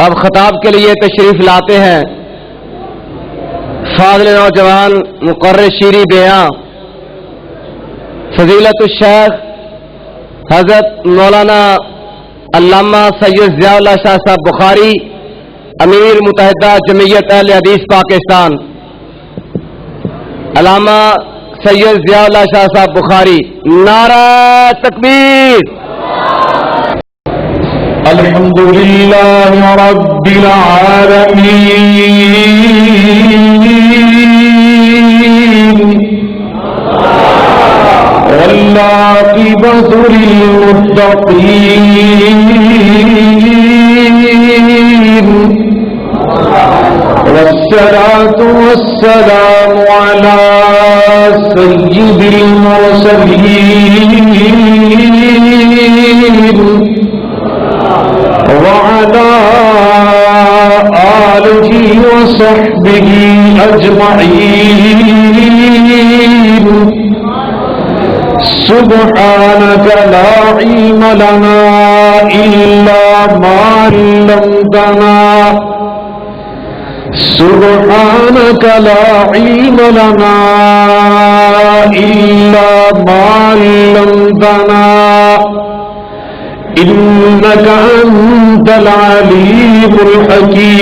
اب خطاب کے لیے تشریف لاتے ہیں فاضل نوجوان مقرر شیریں بیاں فضیلت الشیخ حضرت مولانا علامہ سید ضیاء اللہ شاہ صاحب بخاری امیر متحدہ جمعیت اہل حدیث پاکستان. علامہ سید ضیاء اللہ شاہ صاحب بخاری. نعرہ تکبیر. الحمدللہ رب العالمین والعاقبۃ للمتقین والصلاة والسلام على سید المرسلین وعلى آلہ وصحبہ اجمعین. سبحانك لا علم لنا إلا ما علمتنا سبحانك لا علم لنا إلا ما علمتنا إنك أنت العليم الحكيم.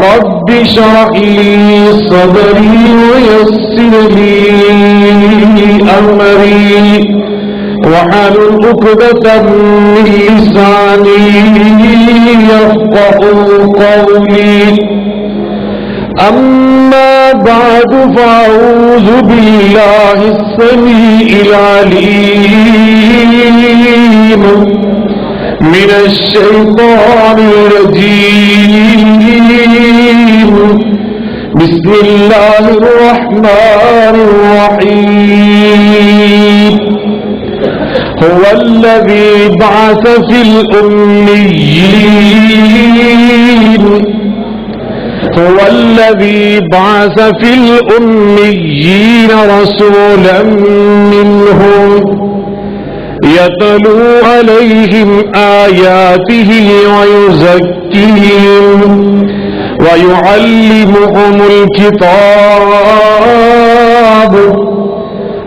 رب اشرح لي صدري ويسر لي أمري واحلل عقدة من لساني يفقهوا قولي. أما بعد فأعوذ بالله السميع العليم من الشيطان الرجيم. بسم الله الرحمن الرحيم. هو الذي بعث في الأميين هو الذي بعث في الأميين رسولا منهم يتلو عليهم آياته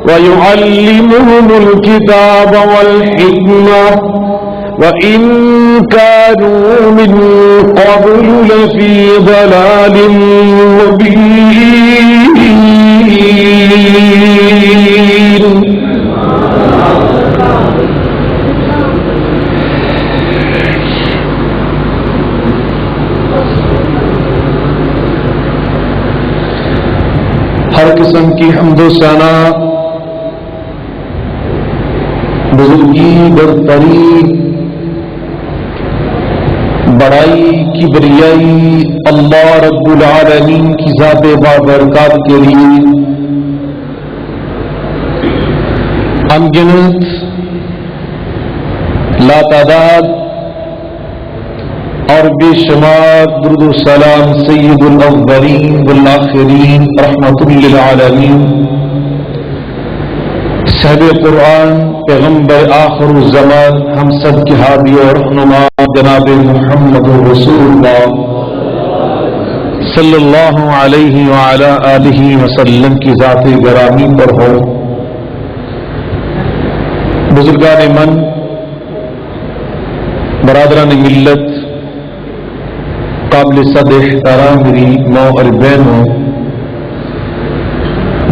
ويعلمهم الكتاب والحكمة وإن كانوا من قبل لفي ضلال مبين. ہر قسم کی حمد و ثنا بزرگی برتری بڑائی کبریائی اللہ رب العالمین کی ذات بابرکات کے لیے انگنت لا تعداد اور بے شمار درود و سلام سید الاولین والآخرین رحمت للعالمین صاحب قرآن پیغمبر آخر الزمان ہم سب کے ہادی اور رہنما جناب محمد رسول اللہ صلی اللہ علیہ وعلی آلہ وسلم کی ذات گرامی پر ہو. بزرگان من، برادران ملت، قابل صد احترام میری ماں اور بہنوں،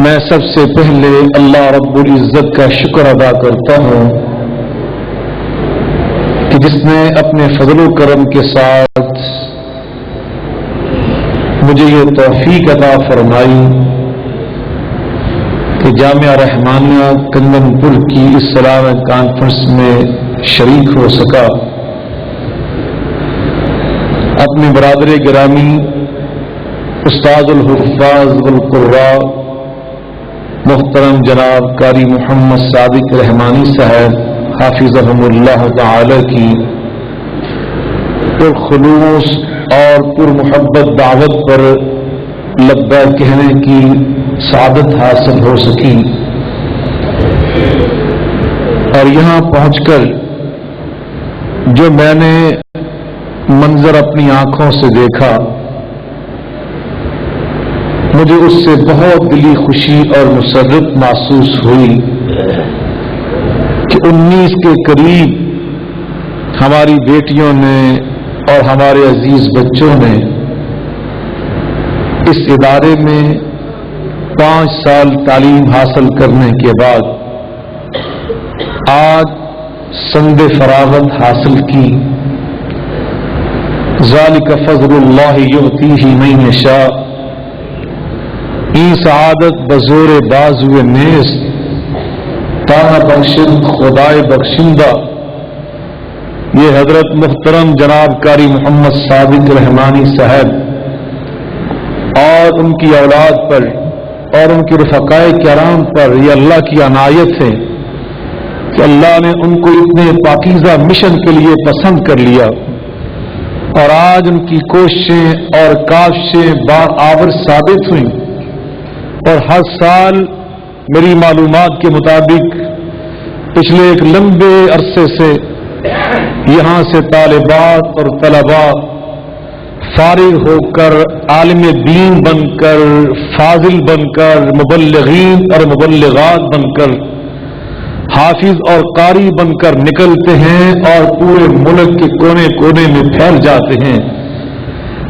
میں سب سے پہلے اللہ رب العزت کا شکر ادا کرتا ہوں کہ جس نے اپنے فضل و کرم کے ساتھ مجھے یہ توفیق عطا فرمائی کہ جامعہ رحمانیہ کنگن پور کی اس سالانہ کانفرنس میں شریک ہو سکا. اپنے برادر گرامی استاد الحفاظ والقراء محترم جناب قاری محمد صادق رحمانی صاحب حافظہم اللہ تعالی کی پرخلوص اور پرمحبت دعوت پر لبیک کہنے کی سعادت حاصل ہو سکی، اور یہاں پہنچ کر جو میں نے منظر اپنی آنکھوں سے دیکھا مجھے اس سے بہت دلی خوشی اور مسرت محسوس ہوئی کہ 19 کے قریب ہماری بیٹیوں نے اور ہمارے عزیز بچوں نے اس ادارے میں 5 سال تعلیم حاصل کرنے کے بعد آج سند فراغت حاصل کی. ذالک فضل اللہ یؤتیہ من یشاء. این سعادت بزور بازو نیست تانا بخشند خدائے بخشندہ. یہ حضرت محترم جناب قاری محمد صادق رحمانی صاحب اور ان کی اولاد پر اور ان کے رفقائے کرام پر یہ اللہ کی عنایت ہے کہ اللہ نے ان کو اتنے پاکیزہ مشن کے لیے پسند کر لیا اور آج ان کی کوششیں اور کاوشیں بآور ثابت ہوئیں. اور ہر سال میری معلومات کے مطابق پچھلے ایک لمبے عرصے سے یہاں سے طالبات اور طلباء فارغ ہو کر عالم دین بن کر فاضل بن کر مبلغین اور مبلغات بن کر حافظ اور قاری بن کر نکلتے ہیں اور پورے ملک کے کونے کونے میں پھیل جاتے ہیں.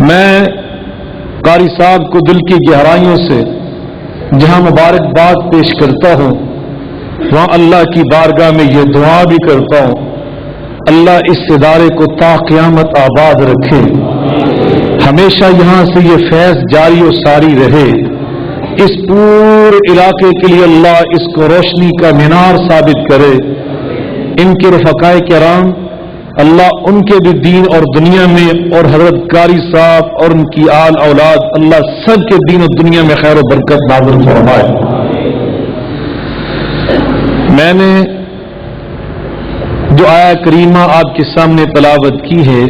میں قاری صاحب کو دل کی گہرائیوں سے جہاں مبارکباد پیش کرتا ہوں وہاں اللہ کی بارگاہ میں یہ دعا بھی کرتا ہوں اللہ اس ادارے کو تا قیامت آباد رکھے, ہمیشہ یہاں سے یہ فیض جاری و ساری رہے. اس پورے علاقے کے لیے اللہ اس کو روشنی کا مینار ثابت کرے. ان کے رفقائے کرام اللہ ان کے بھی دین اور دنیا میں اور حضرت قاری صاحب اور ان کی آل اولاد اللہ سب کے دین اور دنیا میں خیر و برکت نازل فرمائے. میں نے جو آیا کریمہ آپ کے سامنے تلاوت کی ہے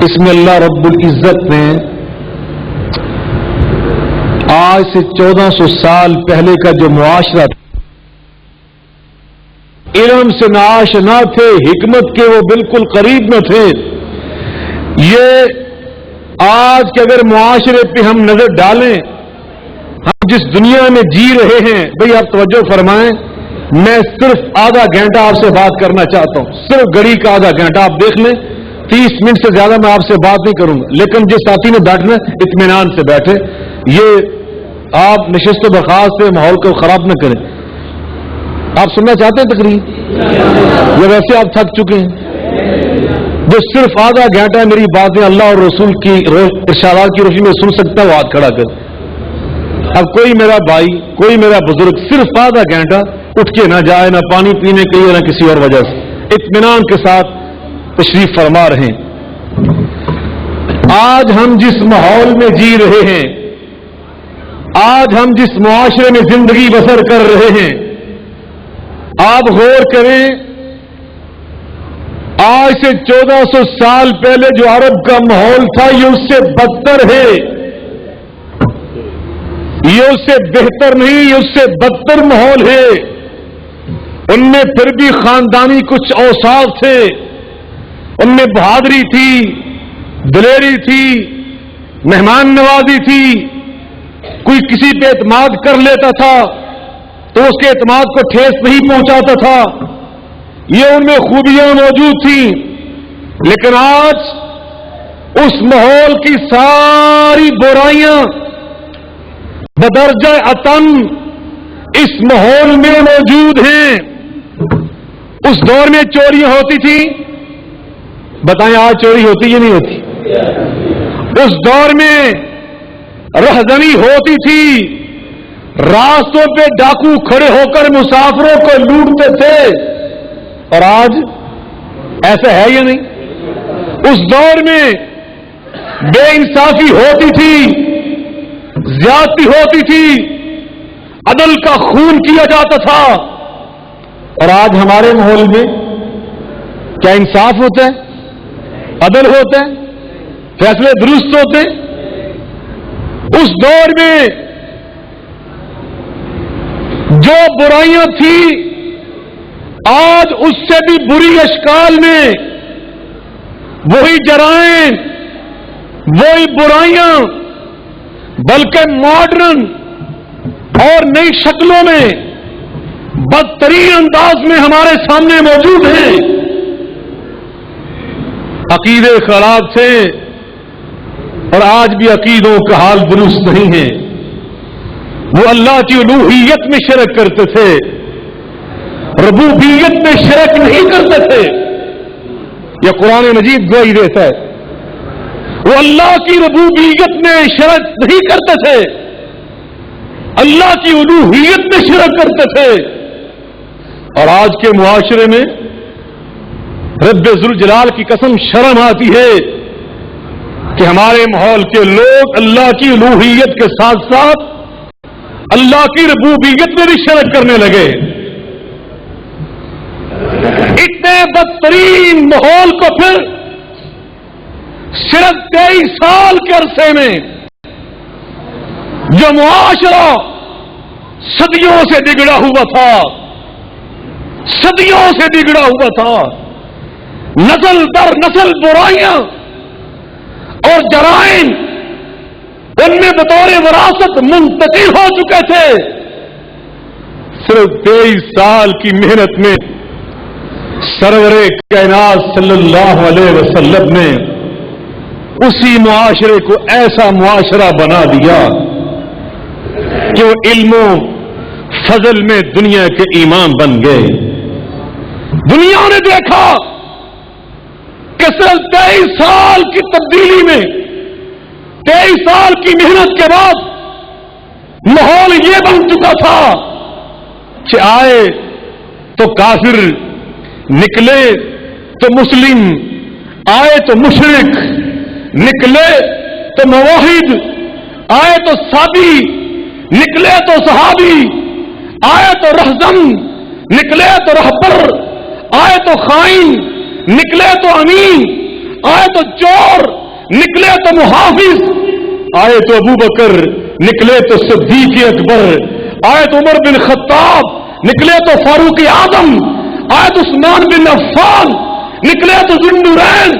اس میں اللہ رب العزت نے آج سے 1400 سال پہلے کا جو معاشرہ تھا, علم سے ناآشنا تھے, حکمت کے وہ بالکل قریب نہ تھے. یہ آج کے اگر معاشرے پہ ہم نظر ڈالیں, ہم جس دنیا میں جی رہے ہیں, بھئی آپ توجہ فرمائیں, میں صرف آدھا گھنٹہ آپ سے بات کرنا چاہتا ہوں, صرف گھڑی کا آدھا گھنٹہ آپ دیکھ لیں, 30 منٹ سے زیادہ میں آپ سے بات نہیں کروں گا. لیکن جس ساتھی نے بیٹھنا اطمینان سے بیٹھے, یہ آپ نشست و برخاست سے ماحول کو خراب نہ کریں. آپ سننا چاہتے ہیں تقریر یا ویسے آپ تھک چکے ہیں؟ جو صرف آدھا گھنٹہ میری باتیں اللہ اور رسول کی ارشادات کی روشنی میں سن سکتا ہے وہ ہاتھ کھڑا کر. اب کوئی میرا بھائی کوئی میرا بزرگ صرف آدھا گھنٹہ اٹھ کے نہ جائے, نہ پانی پینے کے لیے نہ کسی اور وجہ سے, اطمینان کے ساتھ تشریف فرما رہے ہیں. آج ہم جس ماحول میں جی رہے ہیں, آج ہم جس معاشرے میں زندگی بسر کر رہے ہیں, آپ غور کریں آج سے 1400 سال پہلے جو عرب کا ماحول تھا یہ اس سے بدتر ہے, یہ اس سے بہتر نہیں, یہ اس سے بدتر ماحول ہے. ان میں پھر بھی خاندانی کچھ اوصاف تھے, ان میں بہادری تھی, دلیری تھی, مہمان نوازی تھی. کوئی کسی پہ اعتماد کر لیتا تھا تو اس کے اعتماد کو ٹھیس نہیں پہنچاتا تھا, یہ ان میں خوبیاں موجود تھیں. لیکن آج اس ماحول کی ساری برائیاں بدرجہ عطن اس ماحول میں موجود ہیں. اس دور میں چوریاں ہوتی تھیں, بتائیں آج چوری ہوتی یا نہیں ہوتی؟ اس دور میں رہزنی ہوتی تھی, راستوں پہ ڈاکو کھڑے ہو کر مسافروں کو لوٹتے تھے, اور آج ایسا ہے یا نہیں؟ اس دور میں بے انصافی ہوتی تھی, زیادتی ہوتی تھی, عدل کا خون کیا جاتا تھا. اور آج ہمارے ماحول میں کیا انصاف ہوتا ہے, عدل ہوتا ہے, فیصلے درست ہوتے ہیں؟ اس دور میں جو برائیاں تھیں آج اس سے بھی بری اشکال میں وہی جرائم، وہی برائیاں، بلکہ ماڈرن اور نئی شکلوں میں بدترین انداز میں ہمارے سامنے موجود ہیں۔ عقیدے خراب تھے اور آج بھی عقیدوں کا حال درست نہیں ہے۔ وہ اللہ کی الوہیت میں شرک کرتے تھے، ربوبیت میں شرک نہیں کرتے تھے۔ یہ قرآن مجید گواہی دیتا ہے، وہ اللہ کی ربوبیت میں شرک نہیں کرتے تھے، اللہ کی الوہیت میں شرک کرتے تھے۔ اور آج کے معاشرے میں رب ذوالجلال کی قسم شرم آتی ہے کہ ہمارے ماحول کے لوگ اللہ کی الوہیت کے ساتھ ساتھ اللہ کی ربوبیت میں بھی شرک کرنے لگے۔ اتنے بدترین ماحول کو پھر صرف 23 سال کے عرصے میں جو معاشرہ صدیوں سے بگڑا ہوا تھا، صدیوں سے بگڑا ہوا تھا، نسل در نسل برائیاں اور جرائم ان میں بطور وراثت منتقل ہو چکے تھے، صرف 23 سال کی محنت میں سرور کائنات صلی اللہ علیہ وسلم نے اسی معاشرے کو ایسا معاشرہ بنا دیا کہ وہ علم و فضل میں دنیا کے امام بن گئے۔ دنیا نے دیکھا کہ صرف 23 سال کی تبدیلی میں، 23 سال کی محنت کے بعد ماحول یہ بن چکا تھا کہ آئے تو کافر، نکلے تو مسلم، آئے تو مشرک، نکلے تو موحد، آئے تو صابی، نکلے تو صحابی، آئے تو رہزن، نکلے تو رہبر، آئے تو خائن، نکلے تو امین، آئے تو چور، نکلے تو محافظ، آئے تو ابو بکر، نکلے تو صدیق اکبر، آئے تو عمر بن خطاب، نکلے تو فاروق اعظم، آئے تو عثمان بن عفان، نکلے تو ذو النورین،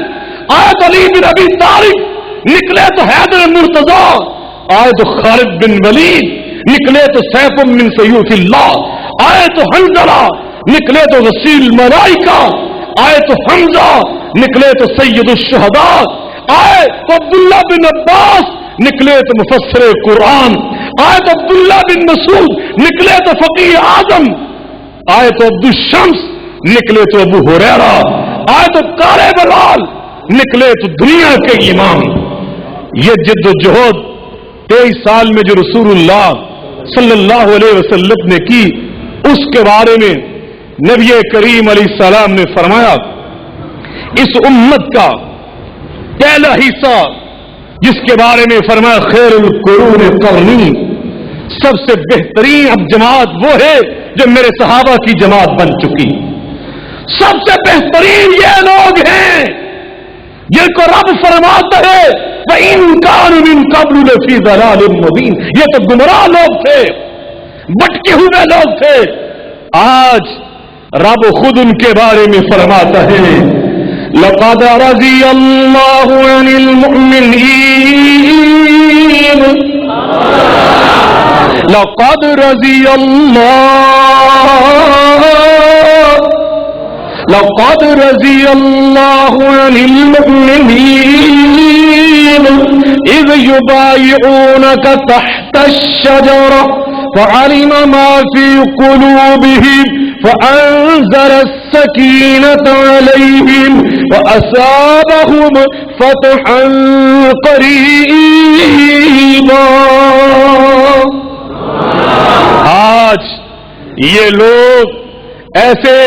آئے تو علی بن ابی طالب، نکلے تو حیدر مرتضیٰ، آئے تو خالد بن ولید، نکلے تو سیف من سیوف اللہ، آئے تو حنظلہ، نکلے تو غسیل ملائکہ، آئے تو حمزہ، نکلے تو سید الشہداء، آئے تو عبداللہ بن عباس، نکلے تو مفسر قرآن، آئے تو عبداللہ بن مسعود، نکلے تو فقیہ اعظم، آئے تو عبد الشمس، نکلے تو ابو ہریرہ، آئے تو قاری بلال، نکلے تو دنیا کے امام۔ یہ جد و جہد 23 سال میں جو رسول اللہ صلی اللہ علیہ وسلم نے کی، اس کے بارے میں نبی کریم علیہ السلام نے فرمایا، اس امت کا پہلا حصہ جس کے بارے میں فرمایا خیر القرون قرنی، سب سے بہترین اب جماعت وہ ہے جو میرے صحابہ کی جماعت بن چکی۔ سب سے بہترین یہ لوگ ہیں جن کو رب فرماتا ہے وَإِن كَانُوا مِن قَبْلُ لَفِي ضَلَالٍ مُبِينٍ، یہ تو گمراہ لوگ تھے، بھٹکے ہوئے لوگ تھے۔ آج رب خود ان کے بارے میں فرماتا ہے لَقَدْ رَضِيَ اللَّهُ عَنِ الْمُؤْمِنِينَ، لَقَدْ رَضِيَ اللَّهُ عَنِ الْمُؤْمِنِينَ إِذْ يُبَايِعُونَكَ تَحْتَ الشَّجَرَةِ فَعَلِمَ مَا فِي قُلُوبِهِمْ فَأَنزَلَ السَّكِينَةَ عَلَيْهِمْ وَأَثَابَهُمْ فَتْحًا قَرِيبًا۔ آج یہ لوگ ایسے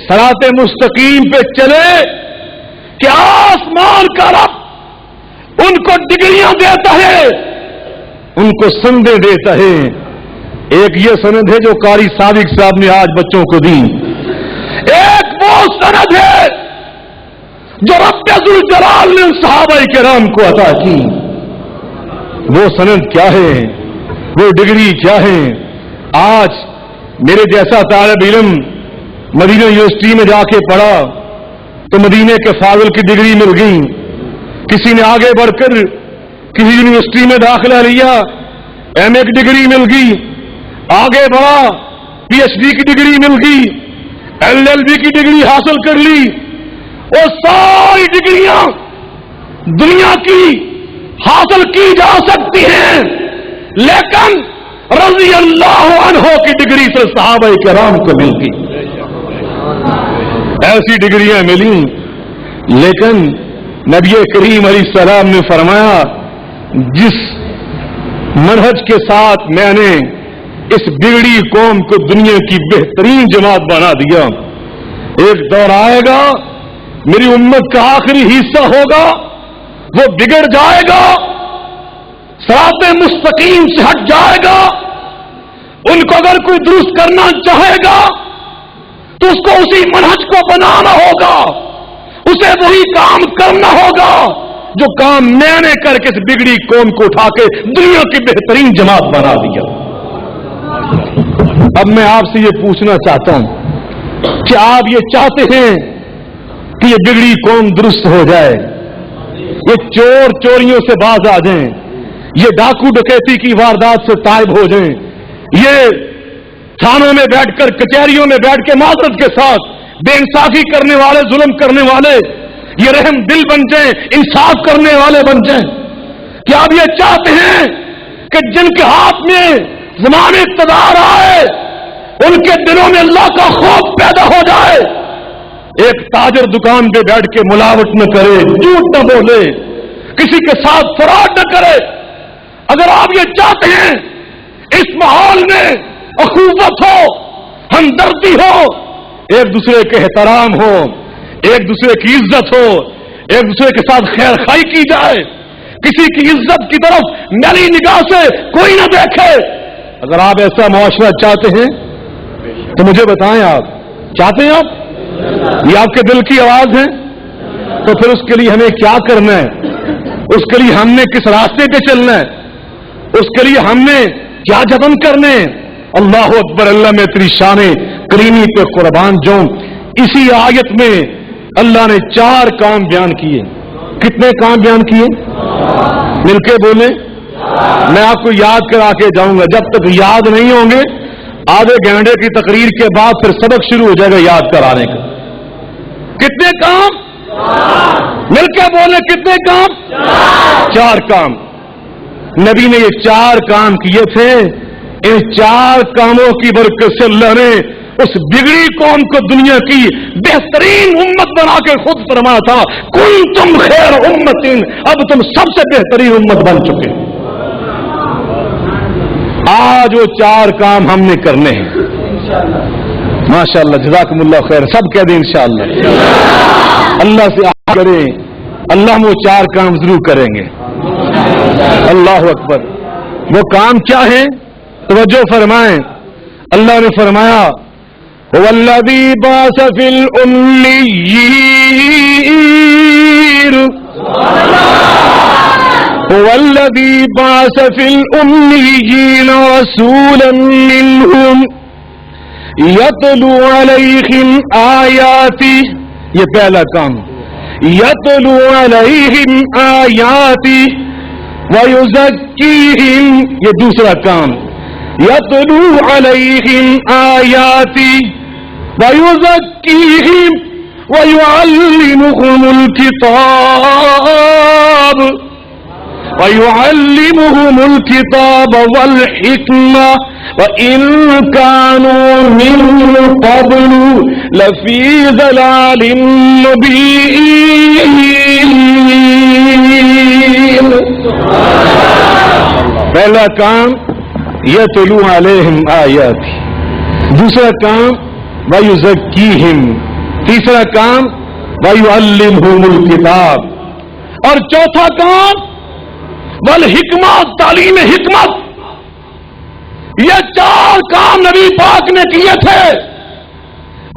صراط مستقیم پہ چلے کہ آسمان کا رب ان کو ڈگریاں دیتا ہے، ان کو سندیں دیتا ہے۔ ایک یہ سند ہے جو قاری صادق صاحب نے آج بچوں کو دی، ایک وہ سند ہے جو رب ذوالجلال نے صحابہ کرام کو عطا کی۔ وہ سند کیا ہے، وہ ڈگری کیا ہے؟ آج میرے جیسا طالب علم مدینہ یونیورسٹی میں جا کے پڑھا تو مدینے کے فاضل کی ڈگری مل گئی. کسی نے آگے بڑھ کر کسی یونیورسٹی میں داخلہ لیا, ایم اے کی ڈگری مل گئی. آگے بڑھا, پی ایچ ڈی کی ڈگری مل گئی, ایل ایل بی کی ڈگری حاصل کر لی. اور ساری ڈگریاں دنیا کی حاصل کی جا سکتی ہیں, لیکن رضی اللہ عنہ کی ڈگری سے صحابہ کرام کو مل گئی. ایسی ڈگریاں ملی, لیکن نبی کریم علیہ السلام نے فرمایا جس منہج کے ساتھ میں نے اس بگڑی قوم کو دنیا کی بہترین جماعت بنا دیا, ایک دور آئے گا میری امت کا آخری حصہ ہوگا, وہ بگڑ جائے گا, صراط مستقیم سے ہٹ جائے گا. ان کو اگر کوئی درست کرنا چاہے گا تو اس کو اسی منہج کو بنانا ہوگا, اسے وہی کام کرنا ہوگا جو کام میں نے کر کے اس بگڑی قوم کو اٹھا کے دنیا کی بہترین جماعت بنا دیا. اب میں آپ سے یہ پوچھنا چاہتا ہوں کہ آپ یہ چاہتے ہیں کہ یہ بگڑی قوم درست ہو جائے, یہ چور چوریوں سے باز آ جائیں, یہ ڈاکو ڈکیتی کی واردات سے تائب ہو جائیں, یہ تھانوں میں بیٹھ کر کچہریوں میں بیٹھ کے معذرت کے ساتھ بے انصافی کرنے والے, ظلم کرنے والے یہ رحم دل بن جائیں, انصاف کرنے والے بن جائیں؟ کیا آپ یہ چاہتے ہیں کہ جن کے ہاتھ میں زمان اقتدار آئے ان کے دلوں میں اللہ کا خوف پیدا ہو جائے؟ ایک تاجر دکان پہ بیٹھ کے ملاوٹ نہ کرے, جھوٹ نہ بولے, کسی کے ساتھ فراڈ نہ کرے. اگر آپ یہ چاہتے ہیں اس ماحول میں اخوت ہو, ہمدردی ہو, ایک دوسرے کے احترام ہو, ایک دوسرے کی عزت ہو, ایک دوسرے کے ساتھ خیر خائی کی جائے, کسی کی عزت کی طرف میلی نگاہ سے کوئی نہ دیکھے, اگر آپ ایسا معاشرہ چاہتے ہیں تو مجھے بتائیں آپ چاہتے ہیں؟ آپ یہ آپ کے دل کی آواز ہے, تو پھر اس کے لیے ہمیں کیا کرنا ہے, اس کے لیے ہم نے کس راستے پہ چلنا ہے, اس کے لیے ہم نے کیا جتن کرنے ہیں؟ اللہ اکبر, اللہ میں تیری شان کریمی پہ قربان جاؤں. اسی آیت میں اللہ نے 4 کام بیان کیے. کتنے کام بیان کیے؟ مل کے بولیں. میں آپ کو یاد کرا کے جاؤں گا, جب تک یاد نہیں ہوں گے آدھے گھنٹے کی تقریر کے بعد پھر سبق شروع ہو جائے گا یاد کرانے کا. کتنے کام؟ مل کے بولیں. کتنے کام؟ 4 کام. نبی نے یہ 4 کام کیے تھے. ان 4 کاموں کی برکت سے اللہ نے اس بگڑی قوم کو دنیا کی بہترین امت بنا کے خود فرمایا تھا کنتم خیر امت, اب تم سب سے بہترین امت بن چکے. آج وہ 4 کام ہم نے کرنے ہیں. ماشاءاللہ, جزاکم اللہ خیر. سب کہہ دیں انشاءاللہ. اللہ سے آ کریں, اللہ ہم وہ 4 کام ضرور کریں گے. اللہ اکبر. وہ کام کیا ہیں؟ توجہ فرمائیں. اللہ نے فرمایا والذی بعث فی الأمیین, والذی بعث فی الأمیین رسولا منہم یتلو علیہم آیاتی. یہ پہلا کام. یتلو علیہم آیاتی وَيُزَكِّيهِمْ, یہ دوسرا کام. یتلو علیہم آیاتی وَيُزَكِّيهِمْ وَيُعَلِّمُهُمُ الْكِتَابَ وَالْحِكْمَةَ وَإِنْ كَانُوا مِنْ قَبْلُ لَفِي ضَلَالٍ مُبِينٍ. پہلا کام یتلو علیہم آیاتی, دوسرا کام وَيُزَكِّيهِمْ, تیسرا کام وَيُعَلِّمُهُمُ الْكِتَابَ, اور چوتھا کام والحکمہ, تعلیم حکمت. یہ 4 کام نبی پاک نے کیے تھے,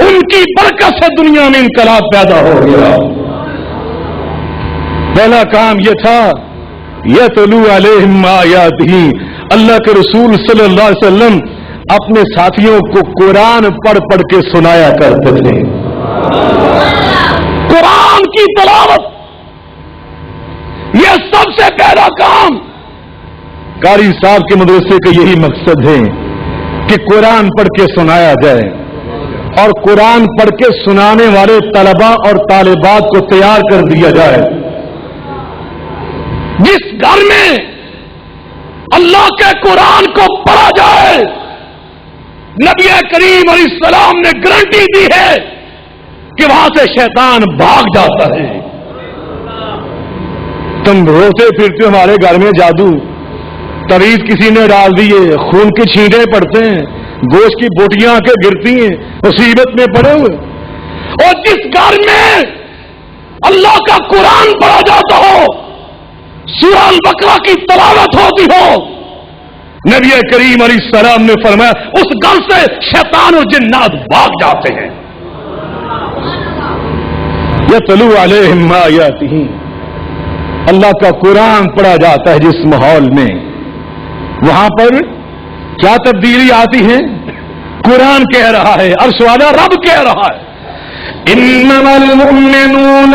ان کی برکت سے دنیا میں انقلاب پیدا ہو گیا. پہلا کام یہ تھا یتلو علیہم آیاتہ, اللہ کے رسول صلی اللہ علیہ وسلم اپنے ساتھیوں کو قرآن پڑھ پڑھ کے سنایا کرتے تھے. قرآن کی تلاوت یہ سب سے پہلا کام. قاری صاحب کے مدرسے کا یہی مقصد ہے کہ قرآن پڑھ کے سنایا جائے اور قرآن پڑھ کے سنانے والے طلباء اور طالبات کو تیار کر دیا جائے. جس گھر میں اللہ کے قرآن کو پڑھا جائے نبی کریم علیہ السلام نے گارنٹی دی ہے کہ وہاں سے شیطان بھاگ جاتا ہے. تم روتے پھرتے ہمارے گھر میں جادو تعویذ کسی نے ڈال دیے, خون کے چھینٹے پڑتے ہیں, گوشت کی بوٹیاں آ کے گرتی ہیں, مصیبت میں پڑے ہوئے. اور جس گھر میں اللہ کا قرآن پڑھا جاتا ہو, سورہ البقرہ کی تلاوت ہوتی ہو, نبی کریم علیہ السلام نے فرمایا اس گھر سے شیطان و جنات بھاگ جاتے ہیں. یتلو علیہم آیاتہ, اللہ کا قرآن پڑھا جاتا ہے جس ماحول میں, وہاں پر کیا تبدیلی آتی ہے؟ قرآن کہہ رہا ہے, عرش والا رب کہہ رہا ہے انما المؤمنون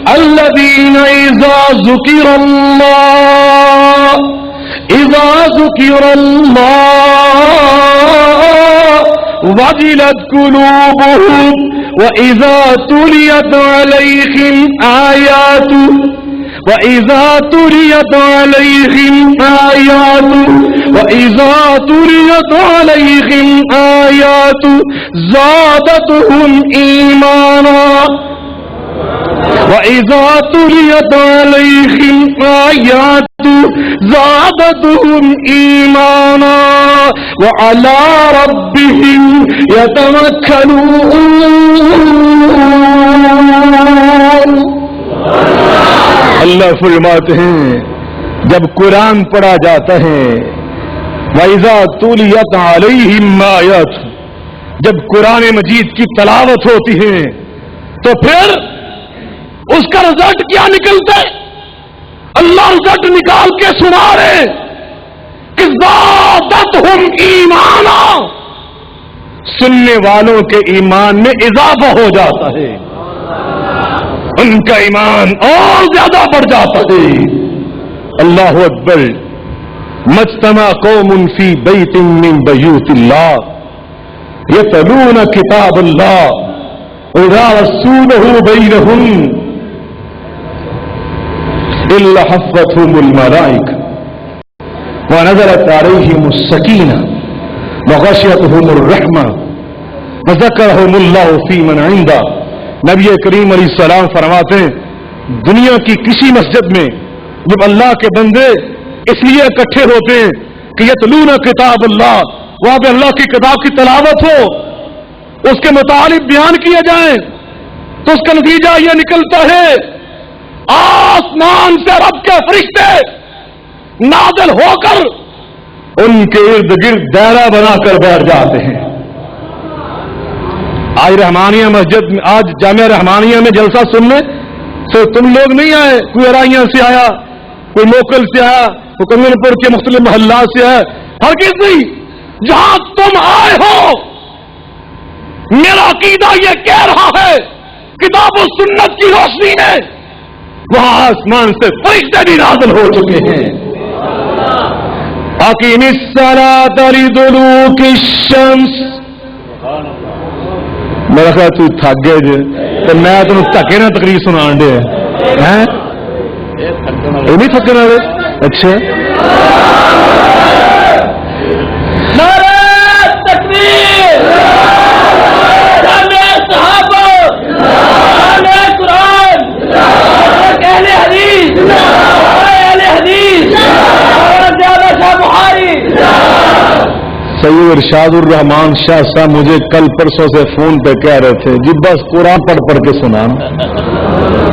الذين إذا ذكر الله وجلت قلوبهم وإذا تليت عليهم آيات زادتهم إيمانا وَإِذَا تُلِيَتْ عَلَيْهِمْ آيَاتُ زَادَتْهُمْ إِيمَانًا وَعَلَى رَبِّهِمْ يَتَوَكَّلُونَ. اللہ فرماتے ہیں جب قرآن پڑھا جاتا ہے وَإِذَا تُلِيَتْ عَلَيْهِمْ آيَاتُ, جب قرآن مجید کی تلاوت ہوتی ہے تو پھر اس کا رزلٹ کیا نکلتا ہے؟ اللہ رزلٹ نکال کے سنا رہے کہ زادتہم ایمانا, سننے والوں کے ایمان میں اضافہ ہو جاتا ہے, ان کا ایمان اور زیادہ بڑھ جاتا ہے. اللہ اکبر. مجتمع قوم فی بیت من بیوت اللہ یتلون کتاب اللہ اذا رسولہ بینہم إلا حفتهم الملائكة ونزلت عليهم السكينة وغشيتهم الرحمة وذكرهم الله في من عنده. نبی کریم علیہ السلام فرماتے ہیں دنیا کی کسی مسجد میں جب اللہ کے بندے اس لیے اکٹھے ہوتے ہیں کہ یتلون کتاب اللہ, وہاں پہ اللہ کی کتاب کی تلاوت ہو, اس کے مطالب بیان کیے جائیں, تو اس کا نتیجہ یہ نکلتا ہے آسمان سے رب کے فرشتے نازل ہو کر ان کے ارد گرد دائرہ بنا کر بیٹھ جاتے ہیں. آج رحمانیہ مسجد میں, آج جامعہ رحمانیہ میں جلسہ سننے سے تم لوگ نہیں آئے, کوئی ارائیاں سے آیا, کوئی لوکل سے آیا, کوئی کنگن پور کے مختلف محلات سے آیا, ہر کسی جہاں تم آئے ہو میرا عقیدہ یہ کہہ رہا ہے کتاب و سنت کی روشنی میں وہاں آسمان سے فرشتے بھی نازل ہو چکے ہیں. اقیم الصلاۃ لدلوک الشمس. میرا خیال تو تھک گئے جی تو میں تمہیں تھکے نہ تقریر سنان دے ہیں نہیں تھکے نہ. اچھا نعرہ تکبیر, نعرہ صحابہ, نعرہ قرآن, اہل حدیث, اہل حدیث, زیادہ شاہ بخاری. سید ارشاد الرحمان شاہ صاحب مجھے کل پرسوں سے فون پہ کہہ رہے تھے جی بس قرآن پڑھ پڑھ کے سنانا,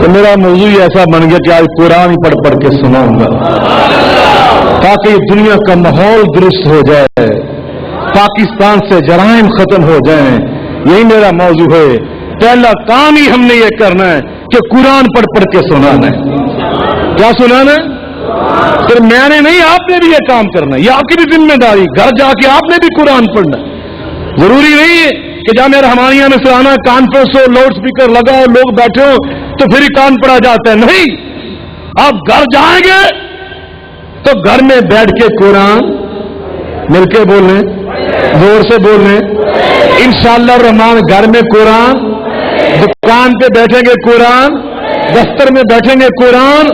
تو میرا موضوع ایسا بن گیا کہ آج قرآن ہی پڑھ پڑھ کے سناؤں گا تاکہ یہ دنیا کا ماحول درست ہو جائے, پاکستان سے جرائم ختم ہو جائیں. یہی میرا موضوع ہے. پہلا کام ہی ہم نے یہ کرنا ہے کہ قرآن پڑھ پڑھ کے سنانا ہے. کیا سنانا ہے؟ پھر میں نے نہیں، آپ نے بھی یہ کام کرنا ہے، یہ آپ کی بھی ذمہ داری. گھر جا کے آپ نے بھی قرآن پڑھنا ہے. ضروری نہیں ہے کہ جہاں میرا رحمانیہ میں سنانا کانفرنس ہو، لاؤڈ اسپیکر لگا ہو، لوگ بیٹھے ہو تو پھر ہی کان پڑا جاتا ہے. نہیں، آپ گھر جائیں گے تو گھر میں بیٹھ کے قرآن مل کے بولنے، زور سے بولنے. انشاءاللہ الرحمن گھر میں قرآن، دکان پہ بیٹھیں گے قرآن، دفتر میں بیٹھیں گے قرآن،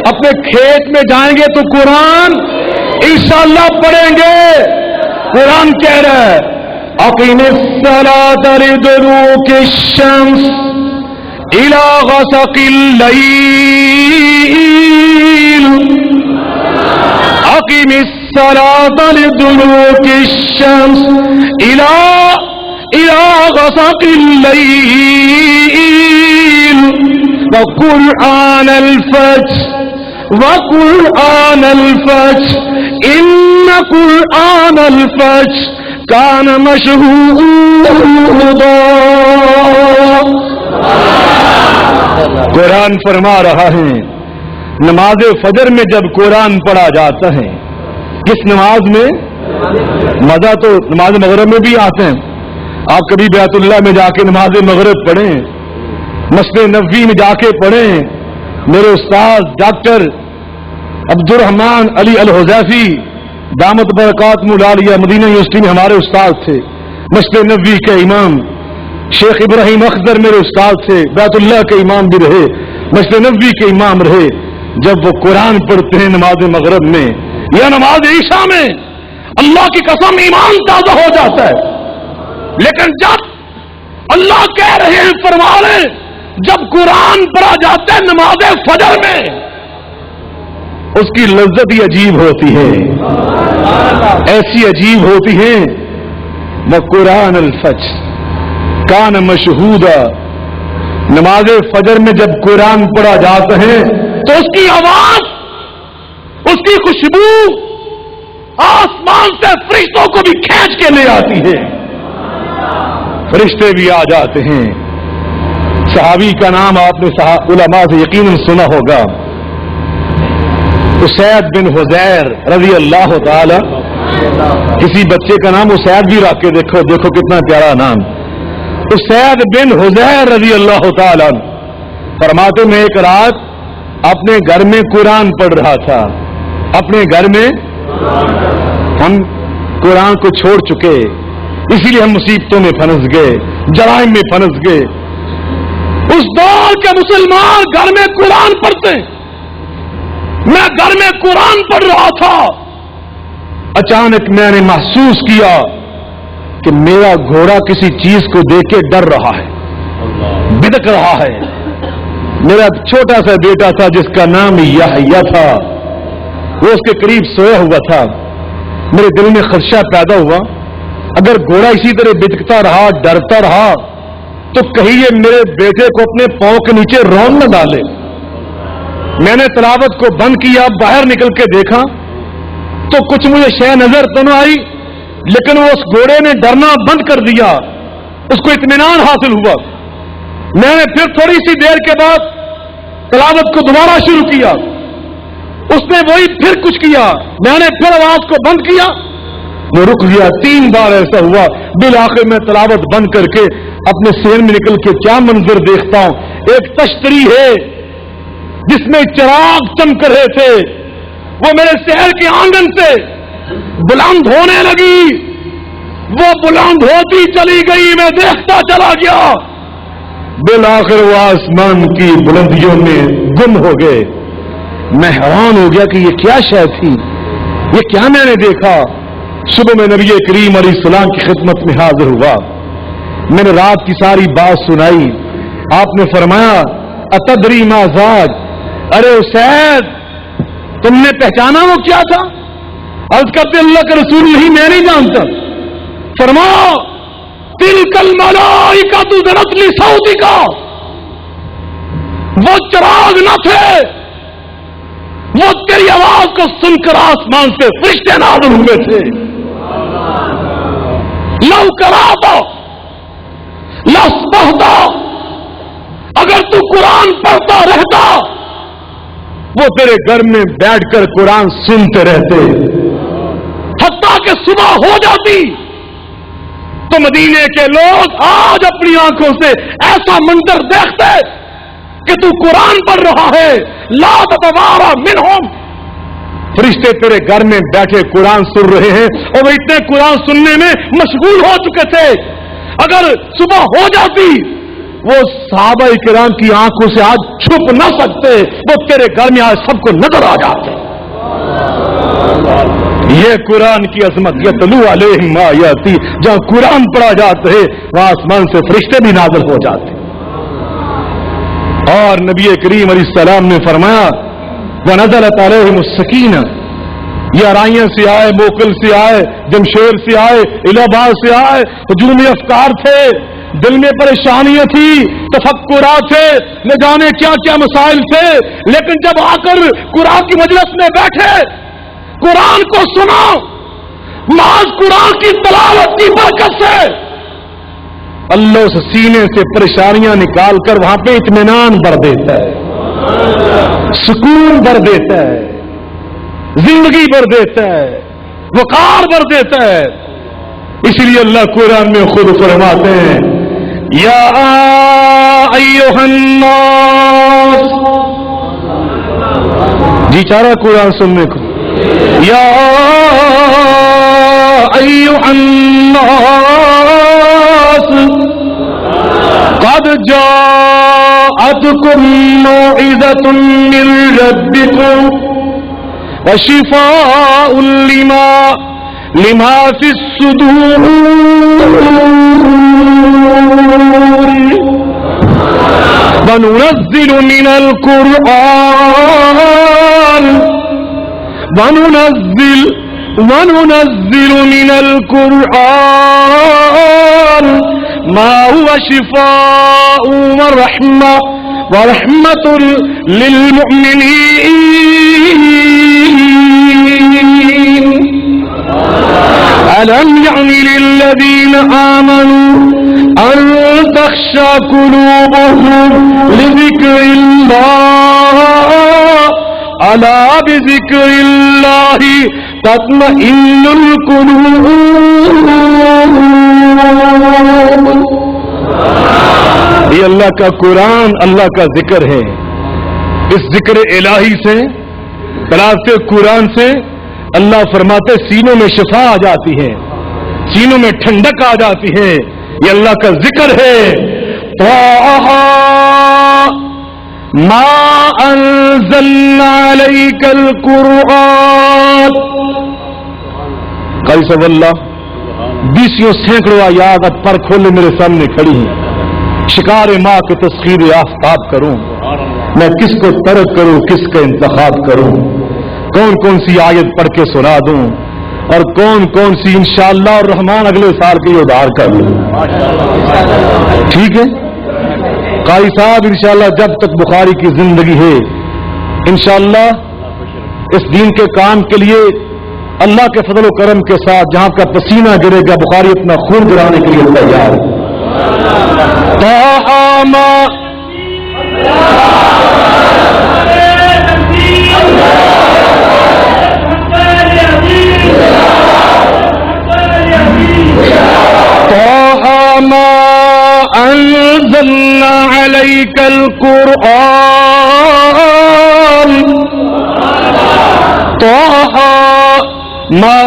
اپنے کھیت میں جائیں گے تو قرآن انشاءاللہ پڑھیں گے. قرآن کہہ رہا ہے اقیم الصلاۃ لدلوک الشمس الی غسق اللیل. اقیم الصلاۃ لدلوک الشمس الی غسق اللیل وقرآن الفجر ان قرآن الفجر کان مشہودا. قرآن فرما رہا ہے نماز فجر میں جب قرآن پڑھا جاتا ہے، کس نماز میں؟ مزہ تو نماز مغرب میں بھی آتے ہیں. آپ کبھی بیت اللہ میں جا کے نماز مغرب پڑھیں، مسجد نبوی میں جا کے پڑھیں. میرے استاد ڈاکٹر عبد الرحمان علی الحذیفی دامت برکات العالیہ مدینہ یونیورسٹی میں ہمارے استاد تھے. مسجد نبوی کے امام شیخ ابراہیم اخضر میرے استاد تھے، بیت اللہ کے امام بھی رہے، مسجد نبوی کے امام رہے. جب وہ قرآن پڑھتے ہیں نماز مغرب میں یا نماز عشاء میں، اللہ کی قسم ایمان تازہ ہو جاتا ہے. لیکن جب اللہ کہہ رہے ہیں، فرما رہے ہیں، جب قرآن پڑھا جاتا ہے نماز فجر میں، اس کی لذت ہی عجیب ہوتی ہے، ایسی عجیب ہوتی ہے. وقرآن الفجر کان مشہودا. نماز فجر میں جب قرآن پڑھا جاتا ہے تو اس کی آواز، اس کی خوشبو آسمان سے فرشتوں کو بھی کھینچ کے لے آتی ہے. فرشتے بھی آ جاتے ہیں. صحابی کا نام آپ نے علماء سے یقیناً سنا ہوگا، اسید بن حذیر رضی اللہ تعالی. کسی بچے کا نام اسید بھی رکھ کے دیکھو، دیکھو کتنا پیارا نام. اسید بن حذیر رضی اللہ تعالی فرماتے میں ایک رات اپنے گھر میں قرآن پڑھ رہا تھا. اپنے گھر میں ہم قرآن کو چھوڑ چکے، اسی لیے ہم مصیبتوں میں پھنس گئے، جرائم میں پھنس گئے. اس دور کے مسلمان گھر میں قرآن پڑھتے ہیں. میں گھر میں قرآن پڑھ رہا تھا، اچانک میں نے محسوس کیا کہ میرا گھوڑا کسی چیز کو دیکھ کے ڈر رہا ہے، بدک رہا ہے. میرا چھوٹا سا بیٹا تھا جس کا نام یحییٰ تھا، وہ اس کے قریب سویا ہوا تھا. میرے دل میں خدشہ پیدا ہوا، اگر گھوڑا اسی طرح بدکتا رہا، ڈرتا رہا تو کہیں یہ میرے بیٹے کو اپنے پاؤں کے نیچے رون نہ ڈالے. میں نے تلاوت کو بند کیا، باہر نکل کے دیکھا تو کچھ مجھے شے نظر تو نہ آئی، لیکن وہ اس گھوڑے نے ڈرنا بند کر دیا، اس کو اطمینان حاصل ہوا. میں نے پھر تھوڑی سی دیر کے بعد تلاوت کو دوبارہ شروع کیا، اس نے وہی پھر کچھ کیا، میں نے پھر آواز کو بند کیا، وہ رک گیا. 3 بار ایسا ہوا. بالآخر میں تلاوت بند کر کے اپنے سین میں نکل کے کیا منظر دیکھتا ہوں، ایک تشتری ہے جس میں چراغ چمک رہے تھے، وہ میرے شہر کے آنگن سے بلند ہونے لگی. وہ بلند ہوتی چلی گئی، میں دیکھتا چلا گیا. بالآخر وہ آسمان کی بلندیوں میں گم ہو گئے. میں حیران ہو گیا کہ یہ کیا شے تھی، یہ کیا میں نے دیکھا. صبح میں نبی کریم علیہ السلام کی خدمت میں حاضر ہوا. میں نے رات کی ساری بات سنائی. آپ نے فرمایا اتدری ما ذاک، ارے اسید تم نے پہچانا وہ کیا تھا؟ عرض کرتے اللہ کے رسول نہیں، میں نہیں جانتا. فرمایا تلک الملائکۃ ذرت لصوتک، وہ چراغ نہ تھے، وہ تیری آواز کو سن کر آسمان سے فرشتے نازل ہوئے تھے. لو کرا تو لصبحت تو قرآن پڑھتا رہتا وہ تیرے گھر میں بیٹھ کر قرآن سنتے رہتے، حتیٰ کہ صبح ہو جاتی تو مدینے کے لوگ آج اپنی آنکھوں سے ایسا منظر دیکھتے کہ تو قرآن پڑھ رہا ہے، لا تتوارا منہم، فرشتے تیرے گھر میں بیٹھے قرآن سن رہے ہیں اور وہ اتنے قرآن سننے میں مشغول ہو چکے تھے، اگر صبح ہو جاتی وہ صحابہ کرام کی آنکھوں سے آج چھپ نہ سکتے، وہ تیرے گھر میں آج سب کو نظر آ جاتے۔ یہ قرآن کی عظمت، یتلو علیہم آیاتی، جہاں قرآن پڑھا جاتا ہے وہاں آسمان سے فرشتے بھی نازل ہو جاتے۔ اور نبی کریم علیہ السلام نے فرمایا وَنَزَلَتْ عَلَيْهِمُ السَّكِينَةُ، یہ آرائیاں سے آئے، موکل سے آئے، جمشیر سے آئے، الہ آباد سے آئے، ہجومی افکار تھے، دل میں پریشانیاں تھی، تفکرات تھے، نہ جانے کیا کیا مسائل تھے، لیکن جب آ کر قرآن کی مجلس میں بیٹھے، قرآن کو سنا، محض قرآن کی تلاوت کی برکت سے اللہ اس سینے سے پریشانیاں نکال کر وہاں پہ اطمینان بھر دیتا ہے، سکون بھر دیتا ہے، زندگی بھر دیتا ہے، وقار بھر دیتا ہے۔ اس لیے اللہ قرآن میں خود فرماتے ہیں یا ایھا الناس، جی چاہ رہا قرآن سننے کو، یا ایھا الناس قد جاءتکم موعظۃ من ربکم وشفاء لما فی الصدور وننزل من القرآن ما هو شفاء ورحمة للمؤمنين ألم يعن للذين آمنوا أن تخشى قلوبهم لذكر الله ألا بذكر الله تطمئن القلوب۔ یہ اللہ کا قرآن اللہ کا ذکر ہے، اس ذکر الہی سے، تلاوت قرآن سے اللہ فرماتے سینوں میں شفا آ جاتی ہے، سینوں میں ٹھنڈک آ جاتی ہے، یہ اللہ کا ذکر ہے۔ طٰہٰ ما انزلنا علیک القرآن، قیس اللہ، بیسیوں سینکڑوں آیات اب پر کھولے میرے سامنے کھڑی ہیں، شکار ماں کو تسخیر آفتاب کروں، میں کس کو ترک کروں، کس کا انتخاب کروں، کون کون سی آیت پڑھ کے سنا دوں اور کون کون سی انشاءاللہ الرحمن اگلے سال کی ادھار کر لوں۔ ٹھیک ہے قاری صاحب، انشاءاللہ جب تک بخاری کی زندگی ہے انشاءاللہ اس دین کے کام کے لیے اللہ کے فضل و کرم کے ساتھ جہاں کا پسینہ گرے گا بخاری اپنا خون گرانے کے لیے تیار ہے۔ انزلنا عليك القرآن طه ما